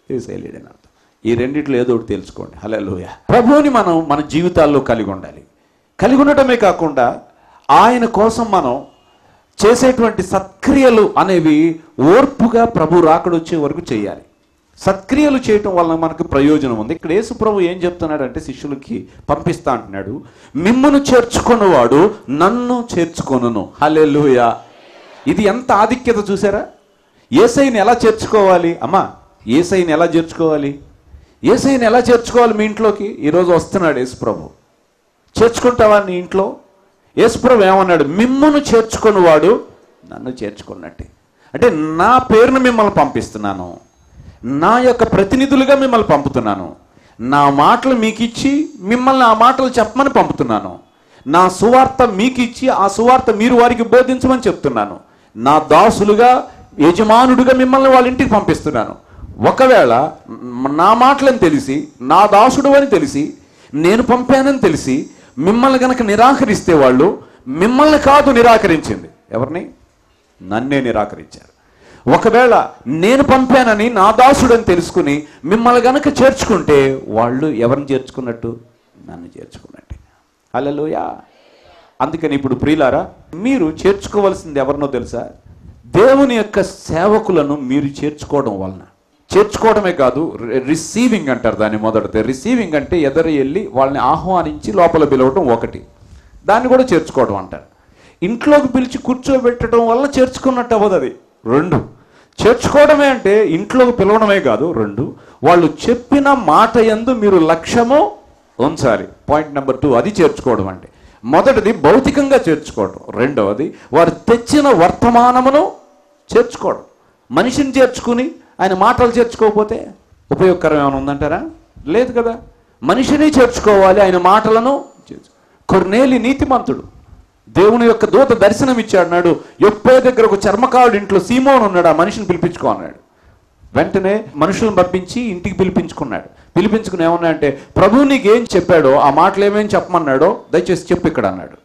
Speaker 2: యేసయ్య లేడని అర్థం. ఈ రెండిట్లో ఏదో ఒకటి తెలుసుకోండి. హల్లెలూయా. ప్రభువుని మనం మన జీవితాల్లో కలిగి ఉండాలి. కలిగి ఉండటమే కాకుండా ఆయన కోసం మనం చేసేటువంటి సత్క్రియలు అనేవి ఓర్పుగా ప్రభు రాకడొచ్చే వరకు చేయాలి. సత్క్రియలు చేయటం వలన మనకు ప్రయోజనం ఉంది. ఇక్కడ యేసు ప్రభు ఏం చెప్తున్నాడంటే శిష్యులకి పంపిస్తా అంటున్నాడు, మిమ్మును చేర్చుకున్నవాడు నన్ను చేర్చుకొనును. హల్లెలూయా. ఇది ఎంత ఆధిక్యత చూసారా? యేసయ్యని ఎలా చేర్చుకోవాలి? అమ్మా, యేసయ్యని ఎలా చేర్చుకోవాలి? యేసయ్యని ఎలా చేర్చుకోవాలి మీ ఇంట్లోకి? ఈరోజు వస్తున్నాడు యేసు ప్రభు. చేర్చుకుంటావా నీ ఇంట్లో? యేసు ప్రభు ఏమన్నాడు? మిమ్మును చేర్చుకున్నవాడు నన్ను చేర్చుకున్నట్టే. అంటే నా పేరును మిమ్మల్ని పంపిస్తున్నాను, నా యొక్క ప్రతినిధులుగా మిమ్మల్ని పంపుతున్నాను, నా మాటలు మీకు ఇచ్చి మిమ్మల్ని ఆ మాటలు చెప్పమని పంపుతున్నాను, నా సువార్త మీకు ఇచ్చి ఆ సువార్త మీరు వారికి బోధించమని చెప్తున్నాను, నా దాసులుగా యజమానుడిగా మిమ్మల్ని వాళ్ళ ఇంటికి పంపిస్తున్నాను. ఒకవేళ నా మాటలని తెలిసి, నా దాసుడు అని తెలిసి, నేను పంపానని తెలిసి మిమ్మల్ని కనుక నిరాకరిస్తే వాళ్ళు మిమ్మల్ని కాదు నిరాకరించింది, ఎవరిని? నన్నే నిరాకరించారు. ఒకవేళ నేను పంపానని నా దాసుడని తెలుసుకుని మిమ్మల్ని గనక చేర్చుకుంటే వాళ్ళు ఎవరిని చేర్చుకున్నట్టు? నన్ను చేర్చుకున్నట్టే. హల్లెలూయా. అందుకని ఇప్పుడు ప్రియులారా, మీరు చేర్చుకోవాల్సింది ఎవరినో తెలుసా? దేవుని యొక్క సేవకులను మీరు చేర్చుకోవడం వలన. చేర్చుకోవడమే కాదు, రిసీవింగ్ అంటారు దాన్ని. మొదటిది రిసీవింగ్ అంటే ఎదురు వెళ్ళి వాళ్ళని ఆహ్వానించి లోపల పిలవటం ఒకటి, దాన్ని కూడా చేర్చుకోవడం అంటారు. ఇంట్లోకి పిలిచి కూర్చోబెట్టడం వల్ల చేర్చుకున్నట్టు అవ్వదు. అది రెండు. చేర్చుకోవడమే అంటే ఇంట్లోకి పిలవడమే కాదు. 2, వాళ్ళు చెప్పిన మాట యందు మీరు లక్ష్యము ఉంచాలి. పాయింట్ నెంబర్ 2, అది చేర్చుకోవడం అంటే. మొదటిది భౌతికంగా చేర్చుకోవడం, రెండవది వారు తెచ్చిన వర్తమానమును చేర్చుకోవడం. మనిషిని చేర్చుకుని ఆయన మాటలు చేర్చుకోకపోతే ఉపయోగకరం ఏమైనా ఉందంటారా? లేదు కదా. మనిషిని చేర్చుకోవాలి, ఆయన మాటలను. కొర్నేలి నీతిమంతుడు, దేవుని యొక్క దూత దర్శనం ఇచ్చాడు. యొప్పే దగ్గర ఒక చర్మకారుడు ఇంట్లో సీమోను ఉన్నాడు, ఆ మనిషిని పిలిపించుకో అన్నాడు. వెంటనే మనుషులను పంపించి ఇంటికి పిలిపించుకున్నాడు. పిలిపించుకుని ఏమన్నా అంటే, ప్రభువు నీకు ఏం చెప్పాడో, ఆ మాటలు ఏమేమి చెప్పమన్నాడో దయచేసి చెప్పు ఇక్కడ అన్నాడు.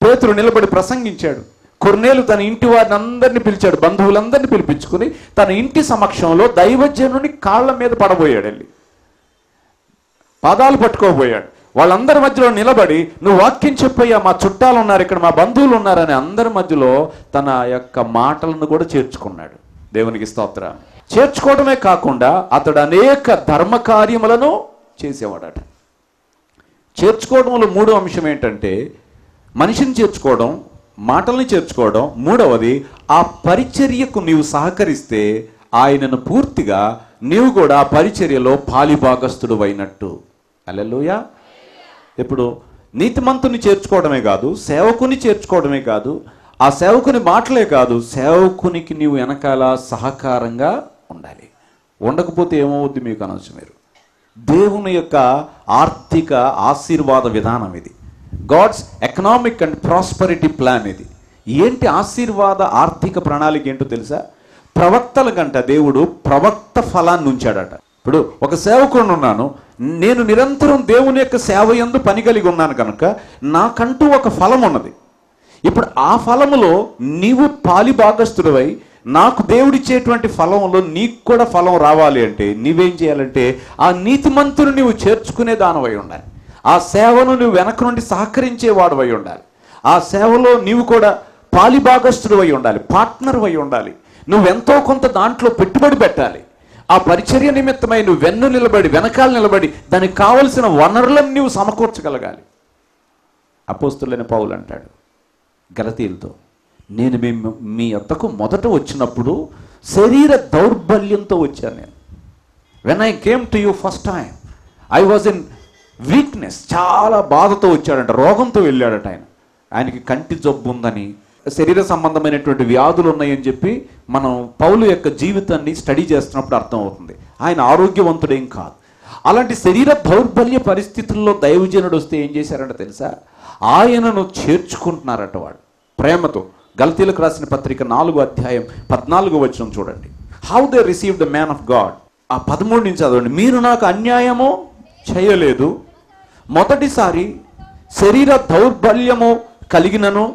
Speaker 2: పేతురు నిలబడి ప్రసంగించాడు. కొర్నేలు తన ఇంటి వారిని అందరినీ పిలిచాడు, బంధువులందరినీ పిలిపించుకుని తన ఇంటి సమక్షంలో దైవజనుని కాళ్ళ మీద పడబోయాడు. వెళ్ళి పాదాలు పట్టుకోబోయాడు. వాళ్ళందరి మధ్యలో నిలబడి, నువ్వు వాక్యం చెప్పయ్యా, మా చుట్టాలు ఉన్నారు ఇక్కడ, మా బంధువులు ఉన్నారని అందరి మధ్యలో తన యొక్క మాటలను కూడా చేర్చుకున్నాడు. దేవునికి స్తోత్రం. చేర్చుకోవడమే కాకుండా అతడు అనేక ధర్మ కార్యములను చేసేవాడట. చేర్చుకోవడంలో 3వ అంశం ఏంటంటే మనిషిని చేర్చుకోవడం, మాటల్ని చేర్చుకోవడం. 3వది ఆ పరిచర్యకు నీవు సహకరిస్తే ఆయనను పూర్తిగా నీవు కూడా ఆ పరిచర్యలో పాలిభాగస్తుడు అయినట్టు. హల్లెలూయా. ఇప్పుడు నీతిమంతుని చేర్చుకోవడమే కాదు, సేవకుని చేర్చుకోవడమే కాదు, ఆ సేవకుని మాటలే కాదు, సేవకునికి నీవు వెనకాల సహకారంగా ఉండాలి. ఉండకపోతే ఏమవుద్ది మీకు అనవచ్చు. మీరు దేవుని యొక్క ఆర్థిక ఆశీర్వాద విధానం ఇది. God's economic and prosperity plan ఇది. ఏంటి ఆశీర్వాద ఆర్థిక ప్రణాళిక ఏంటో తెలుసా? ప్రవక్తల కంట దేవుడు ప్రవక్త ఫలాన్ని ఉంచాడట. ఇప్పుడు ఒక సేవకుడు ఉన్నాను, నేను నిరంతరం దేవుని యొక్క సేవ యందు పని కలిగి ఉన్నాను కనుక నాకంటూ ఒక ఫలం ఉన్నది. ఇప్పుడు ఆ ఫలములో నీవు పాలిభాగస్తుడివై నాకు దేవుడిచ్చేటువంటి ఫలంలో నీకు కూడా ఫలం రావాలి అంటే నీవేం చేయాలంటే ఆ నీతిమంతుని నీవు చేర్చుకునే దానవై ఉండాలి. ఆ సేవను నువ్వు వెనక నుండి సహకరించేవాడు అయి ఉండాలి. ఆ సేవలో నీవు కూడా పాలిభాగస్తుడు అయి ఉండాలి, పార్ట్నర్ అయి ఉండాలి. నువ్వెంతో కొంత దాంట్లో పెట్టుబడి పెట్టాలి. ఆ పరిచర్య నిమిత్తమై నువ్వు వెనకాల నిలబడి దానికి కావలసిన వనరులను నీవు సమకూర్చగలగాలి. అపోస్తులైన పౌలు అంటాడు గలతీయులతో, నేను మీ వద్దకు మొదట వచ్చినప్పుడు శరీర దౌర్బల్యంతో వచ్చాను. నేను when I came to you first time I was in weakness. చాలా బాధతో వచ్చాడంట, రోగంతో వెళ్ళాడట. ఆయనకి కంటి జబ్బు ఉందని, శరీర సంబంధమైనటువంటి వ్యాధులు ఉన్నాయని చెప్పి మనం పౌలు యొక్క జీవితాన్ని స్టడీ చేస్తున్నప్పుడు అర్థమవుతుంది. ఆయన ఆరోగ్యవంతుడేం కాదు. అలాంటి శరీర దౌర్బల్య పరిస్థితుల్లో దైవజనుడు వస్తే ఏం చేశారంట తెలుసా? ఆయనను చేర్చుకుంటున్నారట వాడు ప్రేమతో. గలతీయులకు రాసిన పత్రిక 4వ అధ్యాయం 14వ వచనం చూడండి. How they receive the man of God. ఆ 13 నుంచి చదవండి. మీరు నాకు అన్యాయము చేయలేదు, మొదటిసారి శరీర దౌర్బల్యము కలిగినను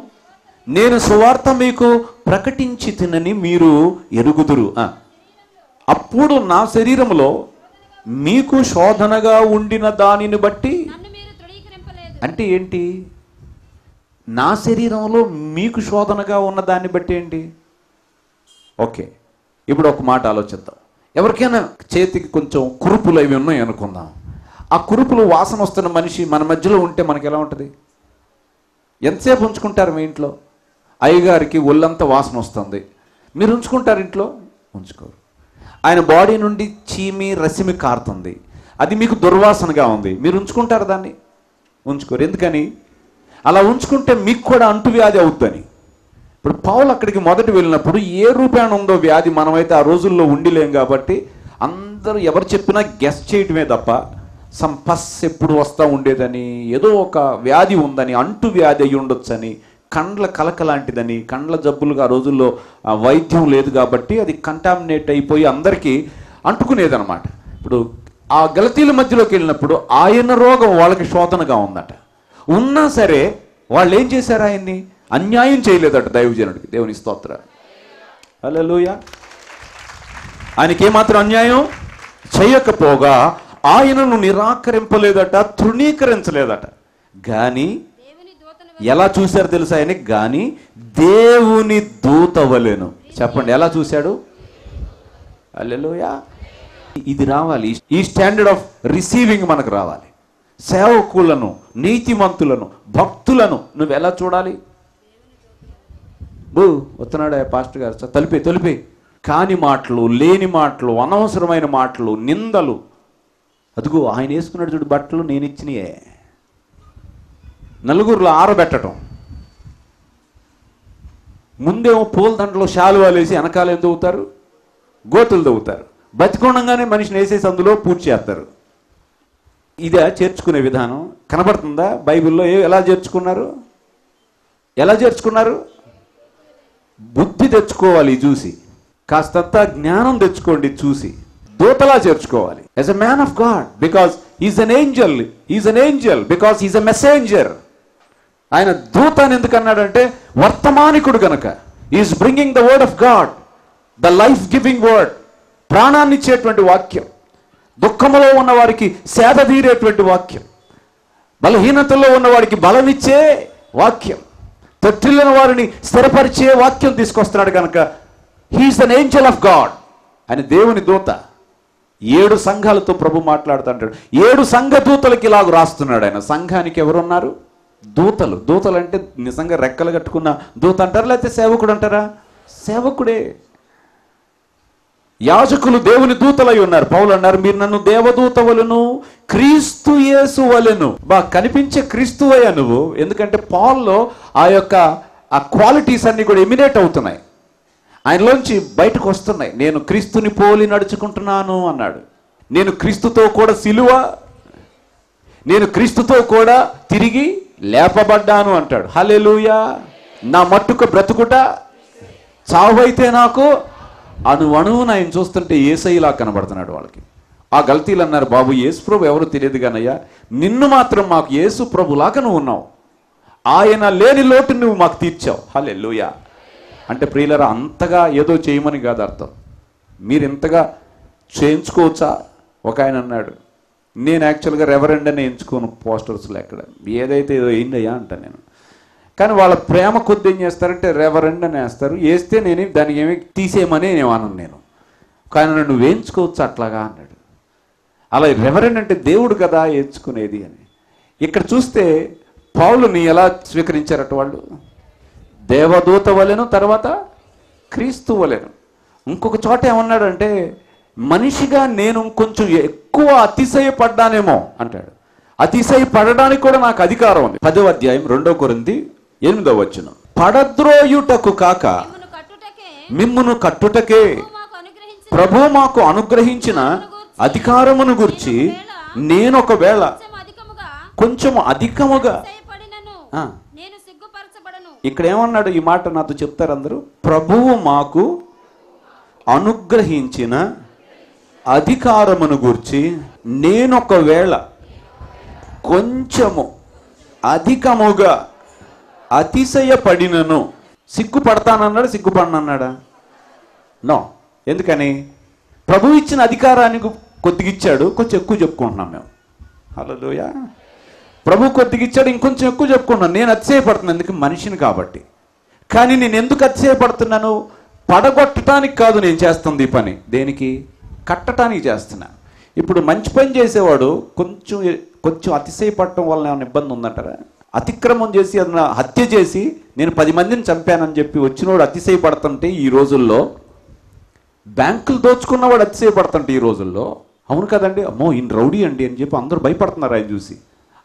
Speaker 2: నేను సువార్త మీకు ప్రకటించి తినని మీరు ఎరుగుదురు. అప్పుడు నా శరీరములో మీకు శోధనగా ఉండిన దానిని బట్టి. అంటే ఏంటి? నా శరీరంలో మీకు శోధనగా ఉన్న దాన్ని బట్టి ఏంటి? ఓకే, ఇప్పుడు ఒక మాట ఆలోచిద్దాం. ఎవరికైనా చేతికి కొంచెం కురుపులు అవి ఉన్నాయి అనుకుందాం. ఆ కురుపులు వాసన వస్తున్న మనిషి మన మధ్యలో ఉంటే మనకి ఎలా ఉంటుంది? ఎంతసేపు ఉంచుకుంటారు మీ ఇంట్లో? అయ్యగారికి ఒళ్ళంతా వాసన వస్తుంది, మీరు ఉంచుకుంటారు ఇంట్లో? ఉంచుకోరు. ఆయన బాడీ నుండి చీమి రసిమి కారుతుంది, అది మీకు దుర్వాసనగా ఉంది, మీరు ఉంచుకుంటారు దాన్ని? ఉంచుకోరు. ఎందుకని? అలా ఉంచుకుంటే మీకు కూడా అంటువ్యాధి అవుద్దని. ఇప్పుడు పౌలు అక్కడికి మొదటి వెళ్ళినప్పుడు ఏ రూపాయన ఉందో వ్యాధి, మనమైతే ఆ రోజుల్లో ఉండిలేం కాబట్టి అందరూ ఎవరు చెప్పినా గెస్ చేయటమే తప్ప సంపస్ ఎప్పుడు వస్తూ ఉండేదని, ఏదో ఒక వ్యాధి ఉందని, అంటు వ్యాధి అయి ఉండొచ్చని, కండ్ల కలక లాంటిదని, కండ్ల జబ్బులుగా ఆ రోజుల్లో వైద్యం లేదు కాబట్టి అది కంటామినేట్ అయిపోయి అందరికీ అంటుకునేదనమాట. ఇప్పుడు ఆ గలతీల మధ్యలోకి వెళ్ళినప్పుడు ఆయన రోగం వాళ్ళకి శోధనగా ఉందట. ఉన్నా సరే వాళ్ళు ఏం చేశారు? ఆయన్ని అన్యాయం చేయలేదట దైవజనుడికి. దేవుని స్తోత్రం. హల్లెలూయా. ఆయనకి ఏమాత్రం అన్యాయం చేయకపోగా ఆయనను నిరాకరింపలేదట, తృణీకరించలేదట. కానీ ఎలా చూశారు తెలుసా? ఆయన కానీ దేవుని దూత వలెను. చెప్పండి, ఎలా చూశాడు? హల్లెలూయా. ఇది రావాలి. ఈ స్టాండర్డ్ ఆఫ్ రిసీవింగ్ మనకు రావాలి. సేవకులను, నీతిమంతులను, భక్తులను నువ్వు ఎలా చూడాలి? వస్తున్నాడా పాస్టర్ గారు? తొలిపి కాని మాటలు, లేని మాటలు, అనవసరమైన మాటలు, నిందలు. అదిగో ఆయన వేసుకున్నాడు చూడు బట్టలు, నేను ఇచ్చినయే. నలుగురిలో ఆరబెట్టడం. ముందేమో పూలదండలో శాలువాలు వేసి వెనకాల ఏం తవ్వుతారు? గోతులు తవ్వుతారు. బతికొండంగానే మనిషిని వేసేసి అందులో పూర్తి చేస్తారు. ఇదే చేర్చుకునే విధానం కనబడుతుందా బైబిల్లో? ఎలా చేర్చుకున్నారు? ఎలా చేర్చుకున్నారు? బుద్ధి తెచ్చుకోవాలి చూసి, కాస్తంత జ్ఞానం తెచ్చుకోండి చూసి, దూతలా చేర్చుకోవాలి. As a man of God, because is an angel. Is an angel because is a messenger. ఆయన దూత అని ఎందుకు అన్నాడంటే వర్తమానికుడు గనక. Is bringing the word of God, the life giving word, ప్రాణాన్ని ఇచ్చేటువంటి వాక్యం, దుఃఖంలో ఉన్న వారికి సేద తీరేటువంటి వాక్యం, బలహీనతలో ఉన్న వారికి బలమిచ్చే వాక్యం, తొట్టిల్లిన వారిని స్థిరపరిచే వాక్యం తీసుకొస్తున్నాడు కనుక he is an angel of God. అని దేవుని దూత. 7 సంఘాలతో ప్రభు మాట్లాడుతుంటాడు. 7 సంఘ దూతలకి ఇలాగ రాస్తున్నాడు ఆయన. సంఘానికి ఎవరున్నారు? దూతలు. దూతలు అంటే నిజంగా రెక్కలు కట్టుకున్న దూత అంటారా, లేకపోతే సేవకుడు అంటారా? సేవకుడే. యాజకులు దేవుని దూతలై ఉన్నారు. పౌలు అన్నారు, మీరు నన్ను దేవదూత వలెను క్రీస్తు యేసు వలెను. కనిపించే క్రీస్తువయ్యా నువ్వు. ఎందుకంటే పాల్లో ఆ క్వాలిటీస్ అన్ని కూడా ఎమినేట్ అవుతున్నాయి, ఆయనలోంచి బయటకు వస్తున్నాయి. నేను క్రీస్తుని పోలి నడుచుకుంటున్నాను అన్నాడు. నేను క్రీస్తుతో కూడా సిలువ, నేను క్రీస్తుతో కూడా తిరిగి లేపబడ్డాను అంటాడు. హల్లెలూయా. నా మట్టుకు బ్రతుకుట చావైతే నాకు అణువున. ఆయన చూస్తుంటే యేసయ్యలా కనబడుతున్నాడు వాళ్ళకి. ఆ గల్తీలు అన్నారు, బాబు యేసు ప్రభు ఎవరు తెలియదు కానయ్యా, నిన్ను మాత్రం మాకు యేసు ప్రభులాగా నువ్వు ఉన్నావు. ఆయన లేని లోటు నువ్వు మాకు తీర్చావు. హల్లెలూయా. అంటే ప్రియులారా, అంతగా ఏదో చేయమని కాదు అర్థం. మీరు ఇంతగా చేయించుకోవచ్చా? ఒక ఆయన అన్నాడు, నేను యాక్చువల్గా రెవరెండ్ అని ఎంచుకోను పోస్టర్స్లో ఎక్కడ, ఏదైతే ఏదో అయిందయ్యా అంట నేను. కానీ వాళ్ళ ప్రేమ కొద్ది ఏం చేస్తారంటే రెవరెండ్ అని వేస్తారు. వేస్తే నేను దానికి ఏమి తీసేయమని నేను నేను. కానీ నన్ను వేయించుకోవచ్చు అట్లాగా అన్నాడు. అలా రెవరెండ్ అంటే దేవుడు కదా ఎంచుకునేది అని. ఇక్కడ చూస్తే పౌలుని ఎలా స్వీకరించారట వాళ్ళు? దేవదూత వలెను, తర్వాత క్రీస్తు వలెను. ఇంకొక చోట ఏమన్నాడంటే మనిషిగా నేను కొంచెం ఎక్కువ అతిశయపడ్డానేమో అంటాడు. అతిశయపడడానికి కూడా నాకు అధికారం ఉంది. 10వ అధ్యాయం 2 కొరింథీ 8వ వచనం. పడద్రోయుటకు కాక మిమ్మును కట్టుటకే ప్రభు మాకు అనుగ్రహించిన అధికారమును గురించి నేను ఒకవేళ కొంచెం అధికముగా. ఇక్కడ ఏమన్నాడు? ఈ మాట నాతో చెప్తారు అందరూ. ప్రభువు మాకు అనుగ్రహించిన అధికారమును గురించి నేనొకవేళ కొంచెము అధికముగా అతిశయపడినను. సిగ్గుపడతానన్నాడు, సిగ్గుపడనన్నాడా? నో. ఎందుకని? ప్రభు ఇచ్చిన అధికారానికి కొద్దిగా ఇచ్చాడు, కొంచెం ఎక్కువ చెప్పుకుంటున్నాం మేము. హల్లెలూయా. ప్రభు కొద్దిగా ఇచ్చాడు, ఇంకొంచెం ఎక్కువ చెప్పుకుంటున్నాను. నేను అతిశయపడుతున్నాను, ఎందుకు? మనిషిని కాబట్టి. కానీ నేను ఎందుకు అతిశయపడుతున్నాను? పడగొట్టడానికి కాదు నేను చేస్తుంది ఈ పని. దేనికి? కట్టడానికి చేస్తున్నాను. ఇప్పుడు మంచి పని చేసేవాడు కొంచెం అతిశయపడటం వల్ల ఏమైనా ఇబ్బంది ఉందంటారా? అతిక్రమం చేసి అదన హత్య చేసి నేను 10 మందిని చంపానని చెప్పి వచ్చినవాడు అతిశయపడుతుంటే ఈ రోజుల్లో, బ్యాంకులు దోచుకున్నవాడు అతిశయపడుతుంటే ఈ రోజుల్లో, అవును కదండి, అమ్మో ఈయన రౌడీ అండి అని చెప్పి అందరూ భయపడుతున్నారు ఆయన చూసి.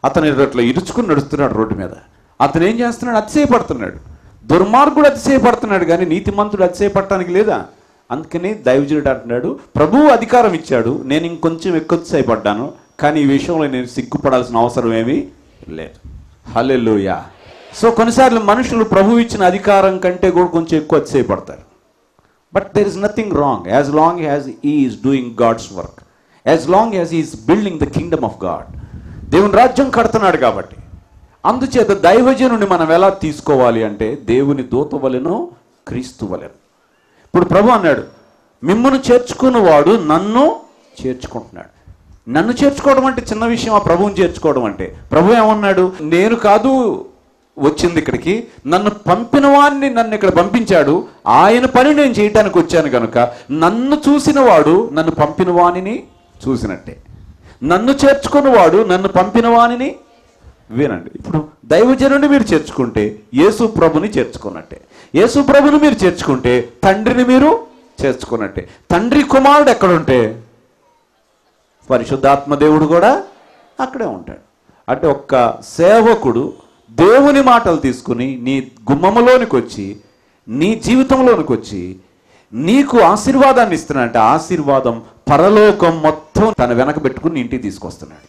Speaker 2: అతను అట్లా ఇరుచుకుని నడుస్తున్నాడు రోడ్డు మీద. అతను ఏం చేస్తున్నాడు? అతిశయపడుతున్నాడు. దుర్మార్గుడు అతిశయపడుతున్నాడు, కానీ నీతిమంతుడు అతిశయపడటానికి లేదా? అందుకని దైవజనుడు అంటున్నాడు, ప్రభువు అధికారం ఇచ్చాడు, నేను ఇంకొంచెం ఎక్కువ అతిశయపడ్డాను, కానీ ఈ విషయంలో నేను సిగ్గుపడాల్సిన అవసరం ఏమీ లేదు. హల్లెలూయా. సో కొన్నిసార్లు మనుషులు ప్రభు ఇచ్చిన అధికారం కంటే కూడా కొంచెం ఎక్కువ అతిశయపడతారు. But there is nothing wrong as long as he is doing God's work, as long as he is building the kingdom of God. దేవుని రాజ్యం కడుతున్నాడు కాబట్టి. అందుచేత దైవజనుని మనం ఎలా తీసుకోవాలి అంటే దేవుని దూత వలెను క్రీస్తు వలెను. ఇప్పుడు ప్రభు అన్నాడు, మిమ్మును చేర్చుకున్నవాడు నన్ను చేర్చుకుంటున్నాడు. నన్ను చేర్చుకోవడం అంటే చిన్న విషయం, ఆ ప్రభువుని చేర్చుకోవడం అంటే. ప్రభు ఏమన్నాడు? నేను కాదు వచ్చింది ఇక్కడికి, నన్ను పంపిన వాడిని నన్ను ఇక్కడ పంపించాడు, ఆయన పని నేను చేయటానికి వచ్చాను కనుక నన్ను చూసిన వాడు నన్ను పంపిన వాణిని చూసినట్టే, నన్ను చేర్చుకున్నవాడు నన్ను పంపిన వాణిని వినండి. ఇప్పుడు దైవజనుని మీరు చేర్చుకుంటే యేసు ప్రభుని చేర్చుకున్నట్టే, యేసు ప్రభుని మీరు చేర్చుకుంటే తండ్రిని మీరు చేర్చుకున్నట్టే. తండ్రి కుమారుడు ఎక్కడుంటే పరిశుద్ధాత్మ దేవుడు కూడా అక్కడే ఉంటాడు. అంటే ఒక్క సేవకుడు దేవుని మాటలు తీసుకుని నీ గుమ్మములోనికి వచ్చి, నీ జీవితంలోనికి వచ్చి నీకు ఆశీర్వాదాన్ని ఇస్తున్నాడంటే ఆశీర్వాదం పరలోకం మొత్తం తన వెనక పెట్టుకుని ఇంటికి తీసుకొస్తున్నాడు.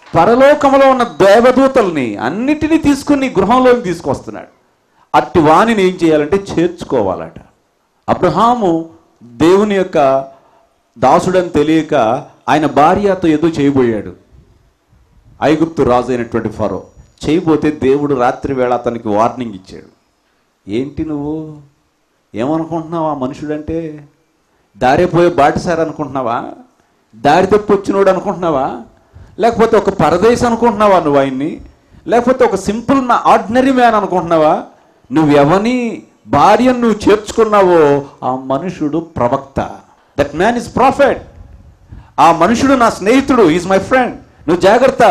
Speaker 2: పరలోకంలో ఉన్న దేవదూతల్ని అన్నిటినీ తీసుకుని గృహంలోకి తీసుకొస్తున్నాడు. అట్టి వాణిని ఏం చేయాలంటే చేర్చుకోవాలట. అబ్రహాము దేవుని యొక్క దాసుడని తెలియక ఆయన భార్యతో ఏదో చేయబోయాడు. ఐగుప్తు రాజు అయినటువంటి ఫరో చేయబోతే దేవుడు రాత్రి వేళ అతనికి వార్నింగ్ ఇచ్చాడు. ఏంటి నువ్వు ఏమనుకుంటున్నావా? మనుషుడంటే దారిపోయే బాటిసారి అనుకుంటున్నావా? దారి తప్పి వచ్చినోడు అనుకుంటున్నావా? లేకపోతే ఒక పరదేశం అనుకుంటున్నావా నువ్వు ఆయన్ని? లేకపోతే ఒక సింపుల్ ఆర్డినరీ మ్యాన్ అనుకుంటున్నావా? నువ్వెవని భార్యను నువ్వు చేర్చుకున్నావో ఆ మనుషుడు ప్రవక్త. That man is prophet. ఆ మనుషుడు నా స్నేహితుడు, ఈజ్ మై ఫ్రెండ్. నువ్వు జాగ్రత్త.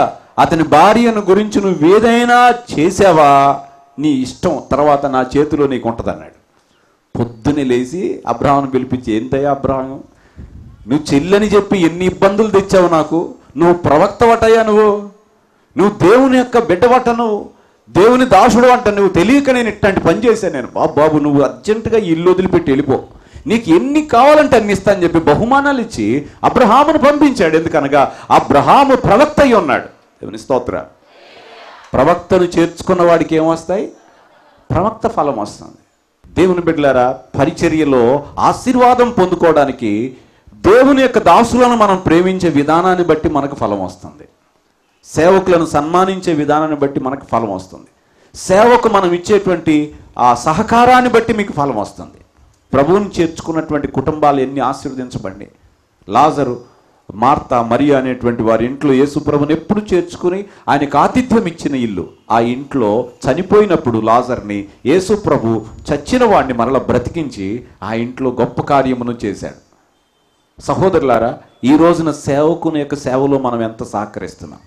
Speaker 2: అతని భార్యను గురించి నువ్వు ఏదైనా చేసావా నీ ఇష్టం, తర్వాత నా చేతిలో నీకు ఉంటుంది అన్నాడు. పొద్దునే లేచి అబ్రహామును పిలిపించి, ఏంటయ్యా అబ్రహాం, నువ్వు చెల్లని చెప్పి ఎన్ని ఇబ్బందులు తెచ్చావు నాకు. నువ్వు ప్రవక్తవటయ్యా, నువ్వు దేవుని యొక్క బిడ్డవటను, దేవుని దాసుడు అంట. నువ్వు తెలియక నేను ఇట్లాంటి పని చేశాను. నేను బాబు నువ్వు అర్జెంటుగా ఇల్లు వదిలిపెట్టి వెళ్ళిపో, నీకు ఎన్ని కావాలంటే అన్ని ఇస్తా అని చెప్పి బహుమానాలు ఇచ్చి అబ్రహామును పంపించాడు. ఎందుకనగా అబ్రహాము ప్రవక్త అయి ఉన్నాడు. దేవుని స్తోత్ర. ప్రవక్తను చేర్చుకున్న వాడికి ఏమొస్తాయి? ప్రవక్త ఫలం వస్తుంది. దేవుని బిడ్డలారా, పరిచర్యలో ఆశీర్వాదం పొందుకోవడానికి దేవుని యొక్క దాసులను మనం ప్రేమించే విధానాన్ని బట్టి మనకు ఫలం వస్తుంది. సేవకులను సన్మానించే విధానాన్ని బట్టి మనకు ఫలం వస్తుంది. సేవకు మనం ఇచ్చేటువంటి ఆ సహకారాన్ని బట్టి మీకు ఫలం వస్తుంది. ప్రభువుని చేర్చుకున్నటువంటి కుటుంబాలు ఎన్ని ఆశీర్వదించబడి. లాజరు, మార్తా, మరియా అనేటువంటి వారి ఇంట్లో యేసు ప్రభుని ఎప్పుడు చేర్చుకుని ఆయనకు ఆతిథ్యం ఇచ్చిన ఇల్లు. ఆ ఇంట్లో చనిపోయినప్పుడు లాజర్ని యేసు ప్రభు చచ్చిన వాడిని మరలా బ్రతికించి ఆ ఇంట్లో గొప్ప కార్యమును చేశాడు. సహోదరులారా, ఈ రోజున సేవకుని యొక్క సేవలో మనం ఎంత సహకరిస్తున్నాం.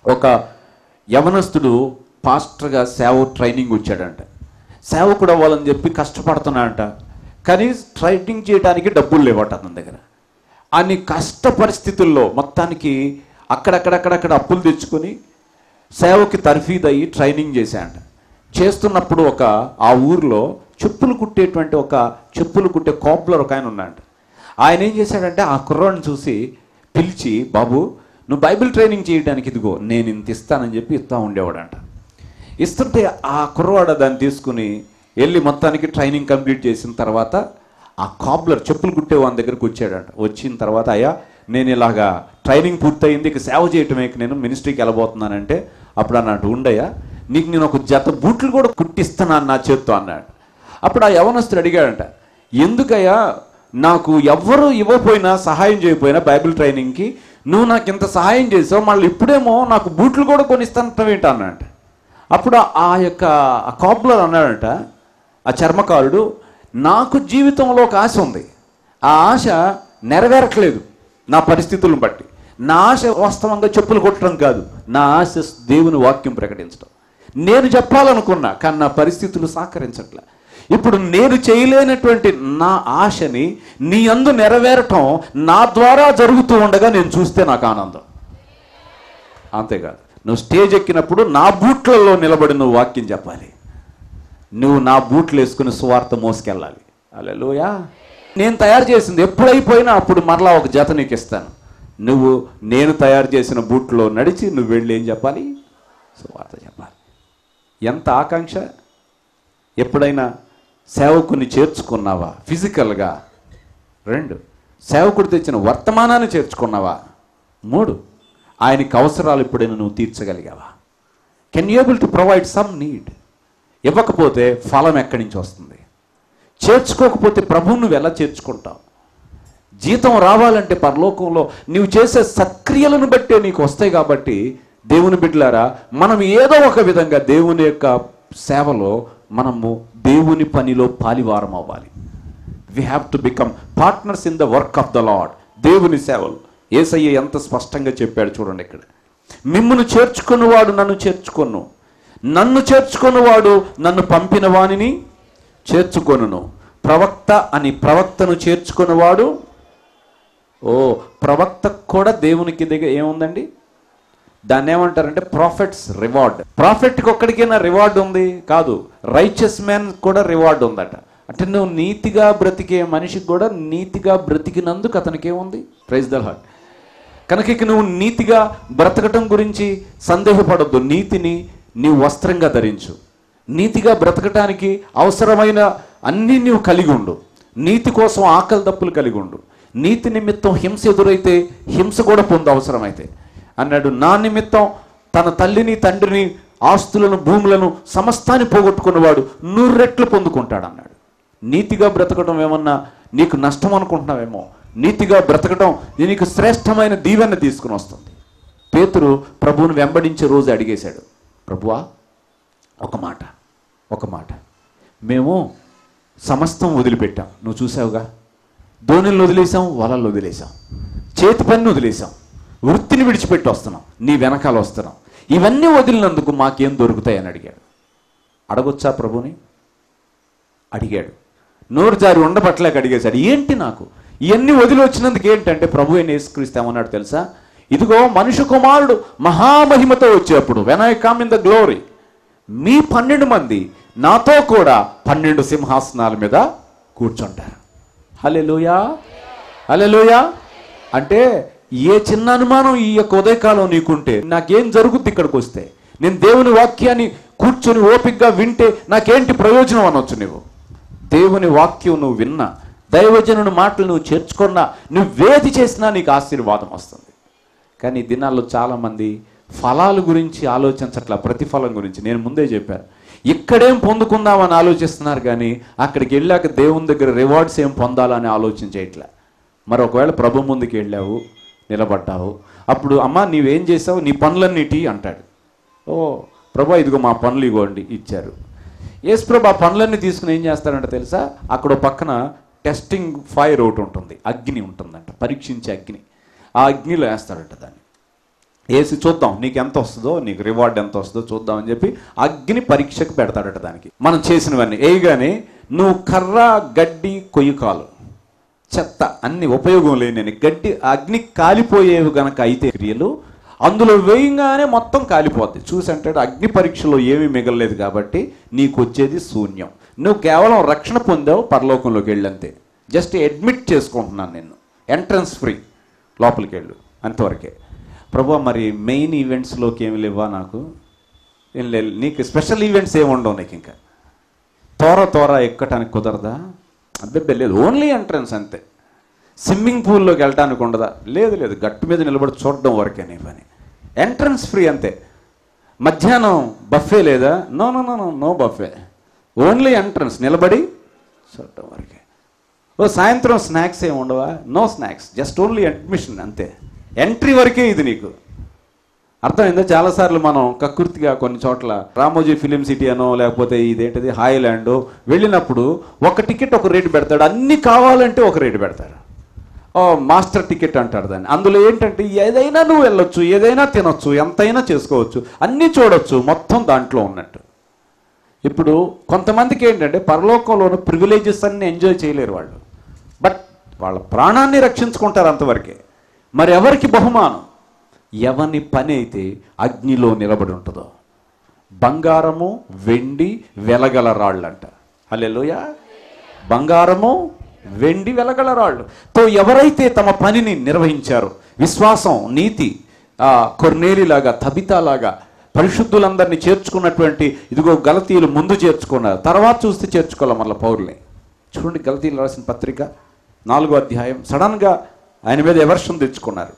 Speaker 2: ఒక యవనస్తుడు పాస్టర్గా సేవ ట్రైనింగ్ వచ్చాడంట. సేవకుడు అవ్వాలని చెప్పి కష్టపడుతున్నాడంట. కానీ ట్రైనింగ్ చేయడానికి డబ్బులు లేవట అతని దగ్గర. అన్ని కష్ట పరిస్థితుల్లో మొత్తానికి అక్కడక్కడక్కడక్కడ అప్పులు తెచ్చుకొని సేవకి తర్ఫీదయ్యి ట్రైనింగ్ చేశాడంట. చేస్తున్నప్పుడు ఆ ఊర్లో చెప్పులు కుట్టే కోబ్లర్ ఒక ఆయన ఉన్నాడంట. ఆయన ఏం చేశాడంటే ఆ కుర్రాడిని చూసి పిలిచి, బాబు నువ్వు బైబిల్ ట్రైనింగ్ చేయడానికి ఇదిగో నేను ఇంత ఇస్తానని చెప్పి ఇస్తా ఉండేవాడంట. ఇస్తుంటే ఆ కుర్రవాడు దాన్ని తీసుకుని వెళ్ళి మొత్తానికి ట్రైనింగ్ కంప్లీట్ చేసిన తర్వాత ఆ కాబ్లర్ చెప్పులు కుట్టే వాని దగ్గరికి వచ్చాడంట. వచ్చిన తర్వాత, అయ్యా నేను ఇలాగా ట్రైనింగ్ పూర్తయింది, ఇక సేవ చేయటమే, నేను మినిస్ట్రీకి వెళ్ళబోతున్నానంటే అప్పుడు అన్నట్టు, ఉండయ్యా నీకు నేను ఒక జత బూట్లు కూడా కుట్టిస్తున్నాను నా చేత్తో అన్నాడు. అప్పుడు ఆ యవనస్తుడు అడిగాడంట, ఎందుకయ్యా నాకు ఎవ్వరూ ఇవ్వకపోయినా సహాయం చేయకపోయినా బైబిల్ ట్రైనింగ్కి నువ్వు నాకు ఇంత సహాయం చేసావు, మళ్ళీ ఇప్పుడేమో నాకు బూట్లు కూడా కొనిస్తానంటావేంట అన్నాడంట. అప్పుడు ఆ కాబ్లర్ అన్నాడంట, ఆ చర్మకారుడు, నాకు జీవితంలో ఒక ఆశ ఉంది, ఆ ఆశ నెరవేరట్లేదు నా పరిస్థితులను బట్టి. నా ఆశ వాస్తవంగా చెప్పులు కొట్టడం కాదు, నా ఆశ దేవుని వాక్యం ప్రకటించడం. నేను చెప్పాలనుకున్నా కానీ నా పరిస్థితులు సహకరించట్లే. ఇప్పుడు నేను చేయలేనటువంటి నా ఆశని నీ యందు నెరవేరటం నా ద్వారా జరుగుతూ ఉండగా నేను చూస్తే నాకు ఆనందం. అంతేకాదు, నువ్వు స్టేజ్ ఎక్కినప్పుడు నా బూట్లలో నిలబడి నువ్వు వాక్యం చెప్పాలి. నువ్వు నా బూట్లు వేసుకుని సువార్త మోసుకెళ్ళాలి. హల్లెలూయా. నేను తయారు చేసింది ఎప్పుడైపోయినా అప్పుడు మరలా ఒక జత నీకు ఇస్తాను. నువ్వు నేను తయారు చేసిన బూట్లో నడిచి నువ్వు వెళ్ళి ఏం చెప్పాలి? సువార్త చెప్పాలి. ఎంత ఆకాంక్ష. ఎప్పుడైనా సేవకుని చేర్చుకున్నావా ఫిజికల్గా? 2, సేవకుడు తెచ్చిన వర్తమానాన్ని చేర్చుకున్నావా? 3, ఆయనకి అవసరాలు ఎప్పుడైనా నువ్వు తీర్చగలిగావా? Can you able to provide some need? ఇవ్వకపోతే ఫలం ఎక్కడి నుంచి వస్తుంది? చేర్చుకోకపోతే ప్రభువును నువ్వు ఎలా చేర్చుకుంటావు? జీతం రావాలంటే పరలోకంలో నువ్వు చేసే సత్క్రియలను బట్టే నీకు వస్తాయి. కాబట్టి దేవుని బిడ్డలారా, మనం ఏదో ఒక విధంగా దేవుని యొక్క సేవలో మనము దేవుని పనిలో పాలివారం అవ్వాలి. We have to become partners in the work of the lord. దేవుని సేవలు యేసయ్య ఎంత స్పష్టంగా చెప్పాడు చూడండి ఇక్కడ. మిమ్మును చేర్చుకున్నవాడు నన్ను చేర్చుకొను, నన్ను చేర్చుకున్నవాడు నన్ను పంపిన వానిని చేర్చుకొనును. ప్రవక్త అని ప్రవక్తను చేర్చుకున్నవాడు, ప్రవక్తకు కూడా దేవునికి దగ్గర ఏముందండి, దాన్ని ఏమంటారంటే ప్రాఫిట్స్ రివార్డ్. ప్రాఫిట్కి ఒక్కడికైనా రివార్డ్ ఉంది కాదు, రైచియస్ మ్యాన్ కూడా రివార్డ్ ఉందట. అంటే నువ్వు నీతిగా బ్రతికే మనిషికి కూడా నీతిగా బ్రతికినందుకు అతనికి ఏముంది, ప్రైజ్ ద లార్డ్. కనుక ఇక నువ్వు నీతిగా బ్రతకటం గురించి సందేహపడొద్దు. నీతిని నీ వస్త్రంగా ధరించు. నీతిగా బ్రతకటానికి అవసరమైన అన్నీ నీవు కలిగి ఉండు. నీతి కోసం ఆకలి దప్పులు కలిగి ఉండు. నీతి నిమిత్తం హింస ఎదురైతే హింస కూడా పొందు అవసరమైతే అన్నాడు. నా నిమిత్తం తన తల్లిని తండ్రిని ఆస్తులను భూములను సమస్తాన్ని పోగొట్టుకున్నవాడు 100 రెట్లు పొందుకుంటాడు అన్నాడు. నీతిగా బ్రతకడం ఏమన్నా నీకు నష్టం అనుకుంటున్నావేమో, నీతిగా బ్రతకడం నీకు శ్రేష్టమైన దీవెన తీసుకుని వస్తుంది. పేతురు ప్రభువును వెంబడించే రోజు అడిగేశాడు, ప్రభువా ఒక మాట మేము సమస్తం వదిలిపెట్టాం, నువ్వు చూసావుగా, ధోనిలను వదిలేసాం, వలలు వదిలేసాం, చేతి పని వదిలేసాం, వృత్తిని విడిచిపెట్టి వస్తున్నాం, నీ వెనకాల వస్తున్నాం, ఇవన్నీ వదిలినందుకు మాకేం దొరుకుతాయని అడిగాడు. అడగొచ్చా ప్రభుని? అడిగాడు. నోరు జారి ఉండబట్టలేక అడిగేశాడు, ఏంటి నాకు ఇవన్నీ వదిలి వచ్చినందుకు ఏంటంటే ప్రభు అయిన యేసుక్రీస్తు ఏమన్నాడు తెలుసా, ఇదిగో మనుష్య కుమారుడు మహామహిమతో వచ్చేప్పుడు, when I come in the glory, మీ 12 మంది నాతో కూడా 12 సింహాసనాల మీద కూర్చుంటారు. హల్లెలూయా, హల్లెలూయా. అంటే ఏ చిన్న అనుమానం ఈ యొక్క ఉదయకాలం నీకుంటే, నాకేం జరుగుద్ది ఇక్కడికి వస్తే, నేను దేవుని వాక్యాన్ని కూర్చొని ఓపికగా వింటే నాకేంటి ప్రయోజనం అనొచ్చు. నువ్వు దేవుని వాక్యం నువ్వు విన్నా, దైవజనుని మాటలు నువ్వు చేర్చుకున్నా, నువ్వేది చేసినా నీకు ఆశీర్వాదం వస్తుంది. కానీ ఈ దినాల్లో చాలామంది ఫలాల గురించి ఆలోచించట్లా, ప్రతిఫలం గురించి. నేను ముందే చెప్పాను, ఇక్కడేం పొందుకుందామని ఆలోచిస్తున్నారు కానీ అక్కడికి వెళ్ళాక దేవుని దగ్గర రివార్డ్స్ ఏం పొందాలని ఆలోచించేయట్లా. మరి ఒకవేళ ప్రభు ముందుకు వెళ్ళావు, నిలబడ్డావు, అప్పుడు అమ్మ నీవేం చేసావు, నీ పనులన్నిటి అంటాడు. ప్రభు ఇదిగో మా పనులు ఇగోండి ఇచ్చారు. యేసు ప్రభు ఆ పనులన్నీ తీసుకుని ఏం చేస్తాడంటే తెలుసా, అక్కడ పక్కన టెస్టింగ్ ఫైర్ ఒకటి ఉంటుంది, అగ్ని ఉంటుందంట, పరీక్షించే అగ్ని. ఆ అగ్నిలో వేస్తాడంట దాన్ని. వేసి చూద్దాం నీకు ఎంత వస్తుందో, నీకు రివార్డ్ ఎంత వస్తుందో చూద్దామని చెప్పి అగ్ని పరీక్షకు పెడతాడట. దానికి మనం చేసినవన్నీ వేయగానే నువ్వు కర్ర, గడ్డి, కొయ్యకాలు, చెత్త అన్ని ఉపయోగం లేని గడ్డి అగ్ని కాలిపోయేవి గనక అయితే క్రియలు అందులో వేయంగానే మొత్తం కాలిపోద్ది. చూసి అంటాడు, అగ్ని పరీక్షలో ఏమీ మిగలలేదు కాబట్టి నీకు వచ్చేది శూన్యం. నువ్వు కేవలం రక్షణ పొందావు, పరలోకంలోకి వెళ్ళంతే. జస్ట్ అడ్మిట్ చేసుకుంటున్నాను నిన్ను, ఎంట్రన్స్ ఫ్రీ, లోపలికి వెళ్ళు అంతవరకే. ప్రభు మరి మెయిన్ ఈవెంట్స్లోకి ఏమి లేవా, నాకు ఏం లేదు, నీకు స్పెషల్ ఈవెంట్స్ ఏమి ఉండవు, నీకు ఇంకా త్వర ఎక్కటానికి కుదరదా? అబ్బే లేదు, ఓన్లీ ఎంట్రన్స్ అంతే. స్విమ్మింగ్ పూల్లోకి వెళ్ళటానికి ఉండదా? లేదు, గట్టు మీద నిలబడి చూడడం వరకే నీ పని. ఎంట్రన్స్ ఫ్రీ అంతే. మధ్యాహ్నం బఫే లేదా? నో బఫే, ఓన్లీ ఎంట్రన్స్, నిలబడి చూడటం వరకే. సాయంత్రం స్నాక్స్ ఏమి ఉండవా? No snacks, just only admission అంతే. ఎంట్రీ వరకే ఇది నీకు. అర్థమైందా? చాలాసార్లు మనం కకృతిగా కొన్ని చోట్ల రామోజీ ఫిలిం సిటీ అనో లేకపోతే ఇదేంటిది హాయిలాండ్ వెళ్ళినప్పుడు ఒక టికెట్ ఒక రేటు పెడతాడు, అన్నీ కావాలంటే ఒక రేటు పెడతాడు. మాస్టర్ టికెట్ అంటారు దాన్ని. అందులో ఏంటంటే ఏదైనా నువ్వు వెళ్ళొచ్చు, ఏదైనా తినొచ్చు, ఎంతైనా చేసుకోవచ్చు, అన్నీ చూడొచ్చు, మొత్తం దాంట్లో ఉన్నట్టు. ఇప్పుడు కొంతమందికి ఏంటంటే పరలోకంలోని ప్రివిలేజెస్ అన్ని ఎంజాయ్ చేయలేరు వాళ్ళు, బట్ వాళ్ళ ప్రాణాన్ని రక్షించుకుంటారు అంతవరకే. మరి ఎవరికి బహుమానం? ఎవని పని అయితే అగ్నిలో నిలబడి ఉంటుందో. బంగారము, వెండి, వెలగల రాళ్ళు అంట. హల్లెలూయా. బంగారము, వెండి, వెలగల రాళ్ళు తో ఎవరైతే తమ పనిని నిర్వహించారో, విశ్వాసం, నీతి, కొర్నేలిలాగా, తబితాలాగా పరిశుద్ధులందరినీ చేర్చుకున్నటువంటి, ఇదిగో గలతీయులు ముందు చేర్చుకున్నారు, తర్వాత చూస్తే చేర్చుకోవాలి మళ్ళీ పౌరుల్ని. చూడండి గలతీయులు రాసిన పత్రిక 4వ అధ్యాయం. సడన్గా ఆయన మీద ఎవర్షన్ తెచ్చుకున్నారు.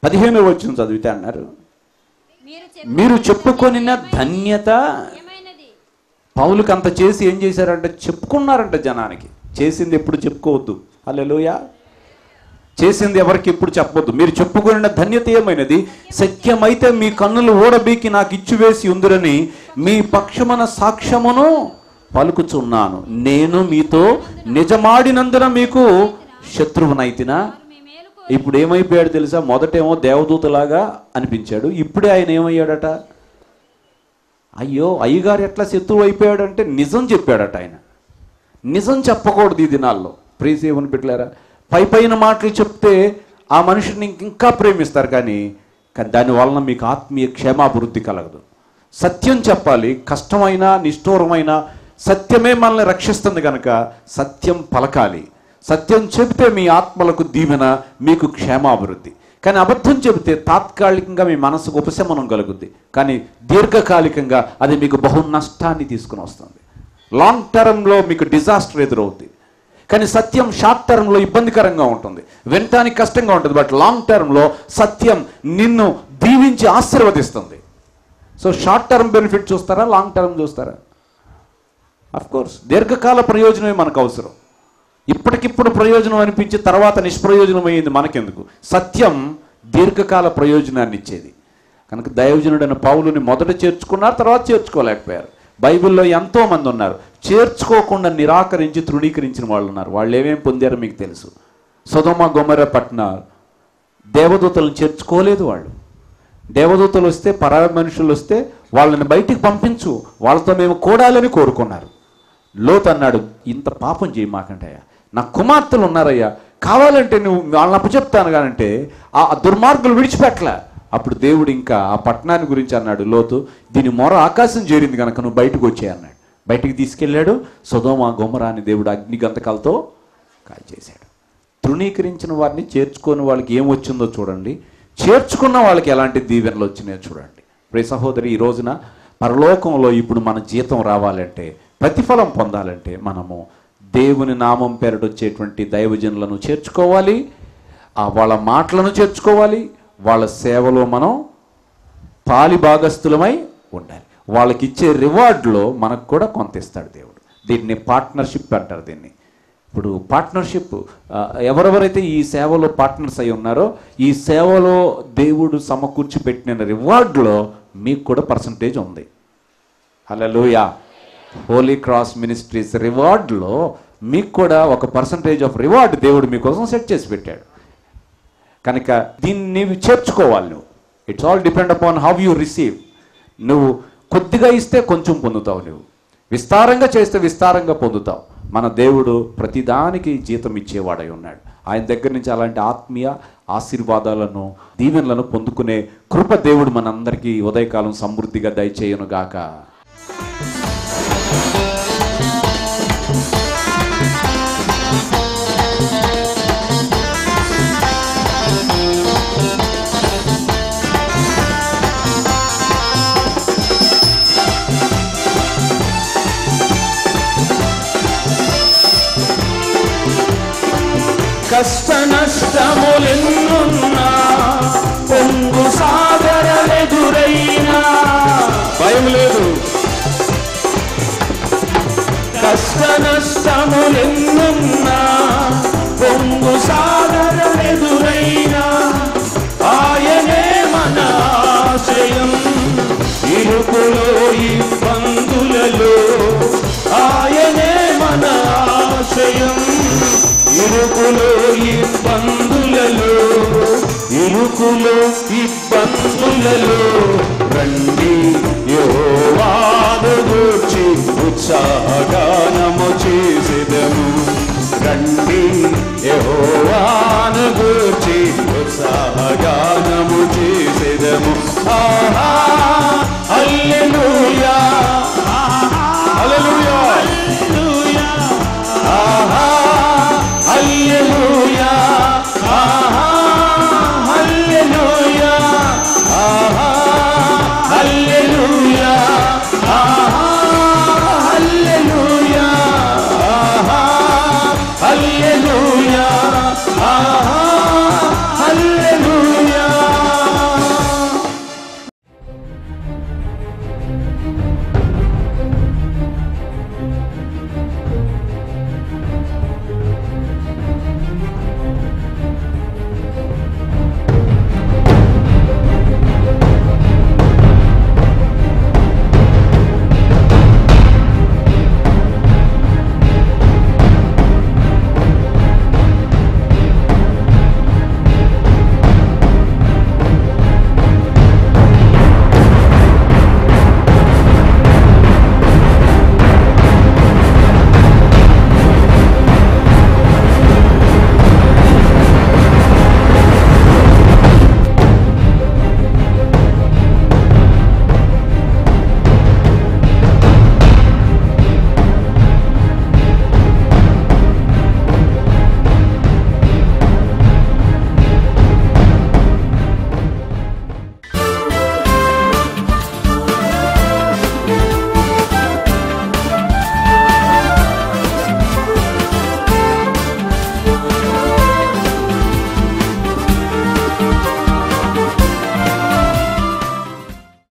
Speaker 2: 15వ వచనం చదివితే అన్నారు, మీరు చెప్పుకొనిన ధన్యత. పౌలుకి అంత చేసి ఏం చేశారంటే చెప్పుకున్నారంట జనానికి. చేసింది ఎప్పుడు చెప్పుకోవద్దు. హల్లెలూయా. చేసింది ఎవరికి ఎప్పుడు చెప్పవద్దు. మీరు చెప్పుకున్న ధన్యత ఏమైనది? సత్యమైతే మీ కన్నులు ఓడబీకి నాకు ఇచ్చివేసి ఉందిరని మీ పక్షమున సాక్ష్యమును పలుకుచున్నాను. నేను మీతో నిజమాడినందున మీకు శత్రువునైతినా. ఇప్పుడు ఏమైపోయాడు తెలుసా? మొదటేమో దేవదూతలాగా అనిపించాడు, ఇప్పుడే ఆయన ఏమయ్యాడట? అయ్యో అయ్యగారు ఎట్లా శత్రువు అయిపోయాడంటే నిజం చెప్పాడట ఆయన. నిజం చెప్పకూడదు ఈ దినాల్లో. ప్రేమ ఏమని పెట్టలేరా? పైన మాటలు చెప్తే ఆ మనిషిని ఇంకా ప్రేమిస్తారు, కానీ దానివలన మీకు ఆత్మీయ క్షేమాభివృద్ధి కలగదు. సత్యం చెప్పాలి, కష్టమైన నిష్ఠూరమైన సత్యమే మనల్ని రక్షిస్తుంది కనుక సత్యం పలకాలి. సత్యం చెబితే మీ ఆత్మలకు దీవెన, మీకు క్షేమాభివృద్ధి. కానీ అబద్ధం చెబితే తాత్కాలికంగా మీ మనసుకు ఉపశమనం కలుగుద్ది, కానీ దీర్ఘకాలికంగా అది మీకు బహు నష్టాన్ని తీసుకుని వస్తుంది. లాంగ్ టర్మ్లో మీకు డిజాస్టర్ ఎదురవుద్ది. కానీ సత్యం షార్ట్ టర్మ్లో ఇబ్బందికరంగా ఉంటుంది, వినటానికి కష్టంగా ఉంటుంది, బట్ లాంగ్ టర్మ్లో సత్యం నిన్ను దీవించి ఆశీర్వదిస్తుంది. సో షార్ట్ టర్మ్ బెనిఫిట్ చూస్తారా, లాంగ్ టర్మ్ చూస్తారా? అఫ్కోర్స్ దీర్ఘకాల ప్రయోజనమే మనకు అవసరం. ఇప్పటికిప్పుడు ప్రయోజనం అనిపించి తర్వాత నిష్ప్రయోజనం అయ్యింది మనకెందుకు? సత్యం దీర్ఘకాల ప్రయోజనాన్ని ఇచ్చేది కనుక దైవజనుడైన పౌలుని మొదట చేర్చుకున్నారు, తర్వాత చేర్చుకోలేకపోయారు. బైబిల్లో ఎంతోమంది ఉన్నారు చేర్చుకోకుండా నిరాకరించి తృణీకరించిన వాళ్ళు ఉన్నారు. వాళ్ళు ఏమేమి పొందారో మీకు తెలుసు. సొదొమ గొమొర్రా పట్టణాలు దేవదూతలను చేర్చుకోలేదు. వాళ్ళు దేవదూతలు వస్తే, పరాయి మనుషులు వస్తే వాళ్ళని బయటికి పంపించు, వాళ్ళతో మేము కూడాలని కోరుకున్నారు. లోతు అన్నాడు, ఇంత పాపం చేయమాకంటయ్యా, నా కుమార్తెలు ఉన్నారయ్యా, కావాలంటే నువ్వు వాళ్ళని అప్పచెప్తాను కానంటే ఆ దుర్మార్గులు విడిచిపెట్టలే. అప్పుడు దేవుడు ఇంకా ఆ పట్టణాన్ని గురించి అన్నాడు, లోతు దీని మొర ఆకాశం చేరింది కనుక నువ్వు బయటకు వచ్చాయి అన్నాడు. బయటికి తీసుకెళ్ళాడు. సొదొమ గొమొర్రాని దేవుడు అగ్నిగంధకాలతో కాల్చేశాడు. తృణీకరించిన వారిని చేర్చుకొని వాళ్ళకి ఏం వచ్చిందో చూడండి, చేర్చుకున్న వాళ్ళకి ఎలాంటి దీవెనలు వచ్చినాయో చూడండి. ప్రియ సహోదరి, ఈ రోజున పరలోకంలో ఇప్పుడు మన జీతం రావాలంటే, ప్రతిఫలం పొందాలంటే మనము దేవుని నామం పేరట వచ్చేటువంటి దైవజనులను చేర్చుకోవాలి, వాళ్ళ మాటలను చేర్చుకోవాలి, వాళ్ళ సేవలో మనం పాలి భాగస్థులమై ఉండాలి. వాళ్ళకి ఇచ్చే రివార్డ్లో మనకు కూడా కొంత ఇస్తాడు దేవుడు. దీన్ని పార్ట్నర్షిప్ అంటారు. దీన్ని ఇప్పుడు పార్ట్నర్షిప్, ఎవరెవరైతే ఈ సేవలో పార్ట్నర్స్ అయి ఉన్నారో ఈ సేవలో దేవుడు సమకూర్చి పెట్టిన రివార్డ్లో మీకు కూడా పర్సంటేజ్ ఉంది. హల్లెలూయా. హోలీ క్రాస్ మినిస్ట్రీస్ రివార్డ్లో మీకు కూడా ఒక పర్సంటేజ్ ఆఫ్ రివార్డ్ దేవుడు మీకోసం సెట్ చేసి పెట్టాడు కనుక దీన్ని నీవు చేర్చుకోవాలి. నువ్వు it's all depend upon how you receive. నువ్వు కొద్దిగా ఇస్తే కొంచెం పొందుతావు, నువ్వు విస్తారంగా చేస్తే విస్తారంగా పొందుతావు. మన దేవుడు ప్రతిదానికి జీతం ఇచ్చేవాడై ఉన్నాడు. ఆయన దగ్గర నుంచి అలాంటి ఆత్మీయ ఆశీర్వాదాలను దీవెనలను పొందుకునే కృప దేవుడు మనందరికీ ఉదయకాలం సమృద్ధిగా దయచేయును గాక.
Speaker 1: కష్ట నష్టములెన్నున్నా, పొంగు సాగరలెదురైనా భయం లేదు. కష్ట నష్టములెన్నున్నా, పొంగు సాగరలెదురైనా ఆయనే మన ఆశ్రయం. ఇరుకులో ఇబ్బందులలో ఆయనే మన ఆశ్రయం. ఇరుకులో ఇబ్బందులలో, ఇరుకులో ఇబ్బందులలో రండి యెహోవాను గూర్చి ఉత్సాహగా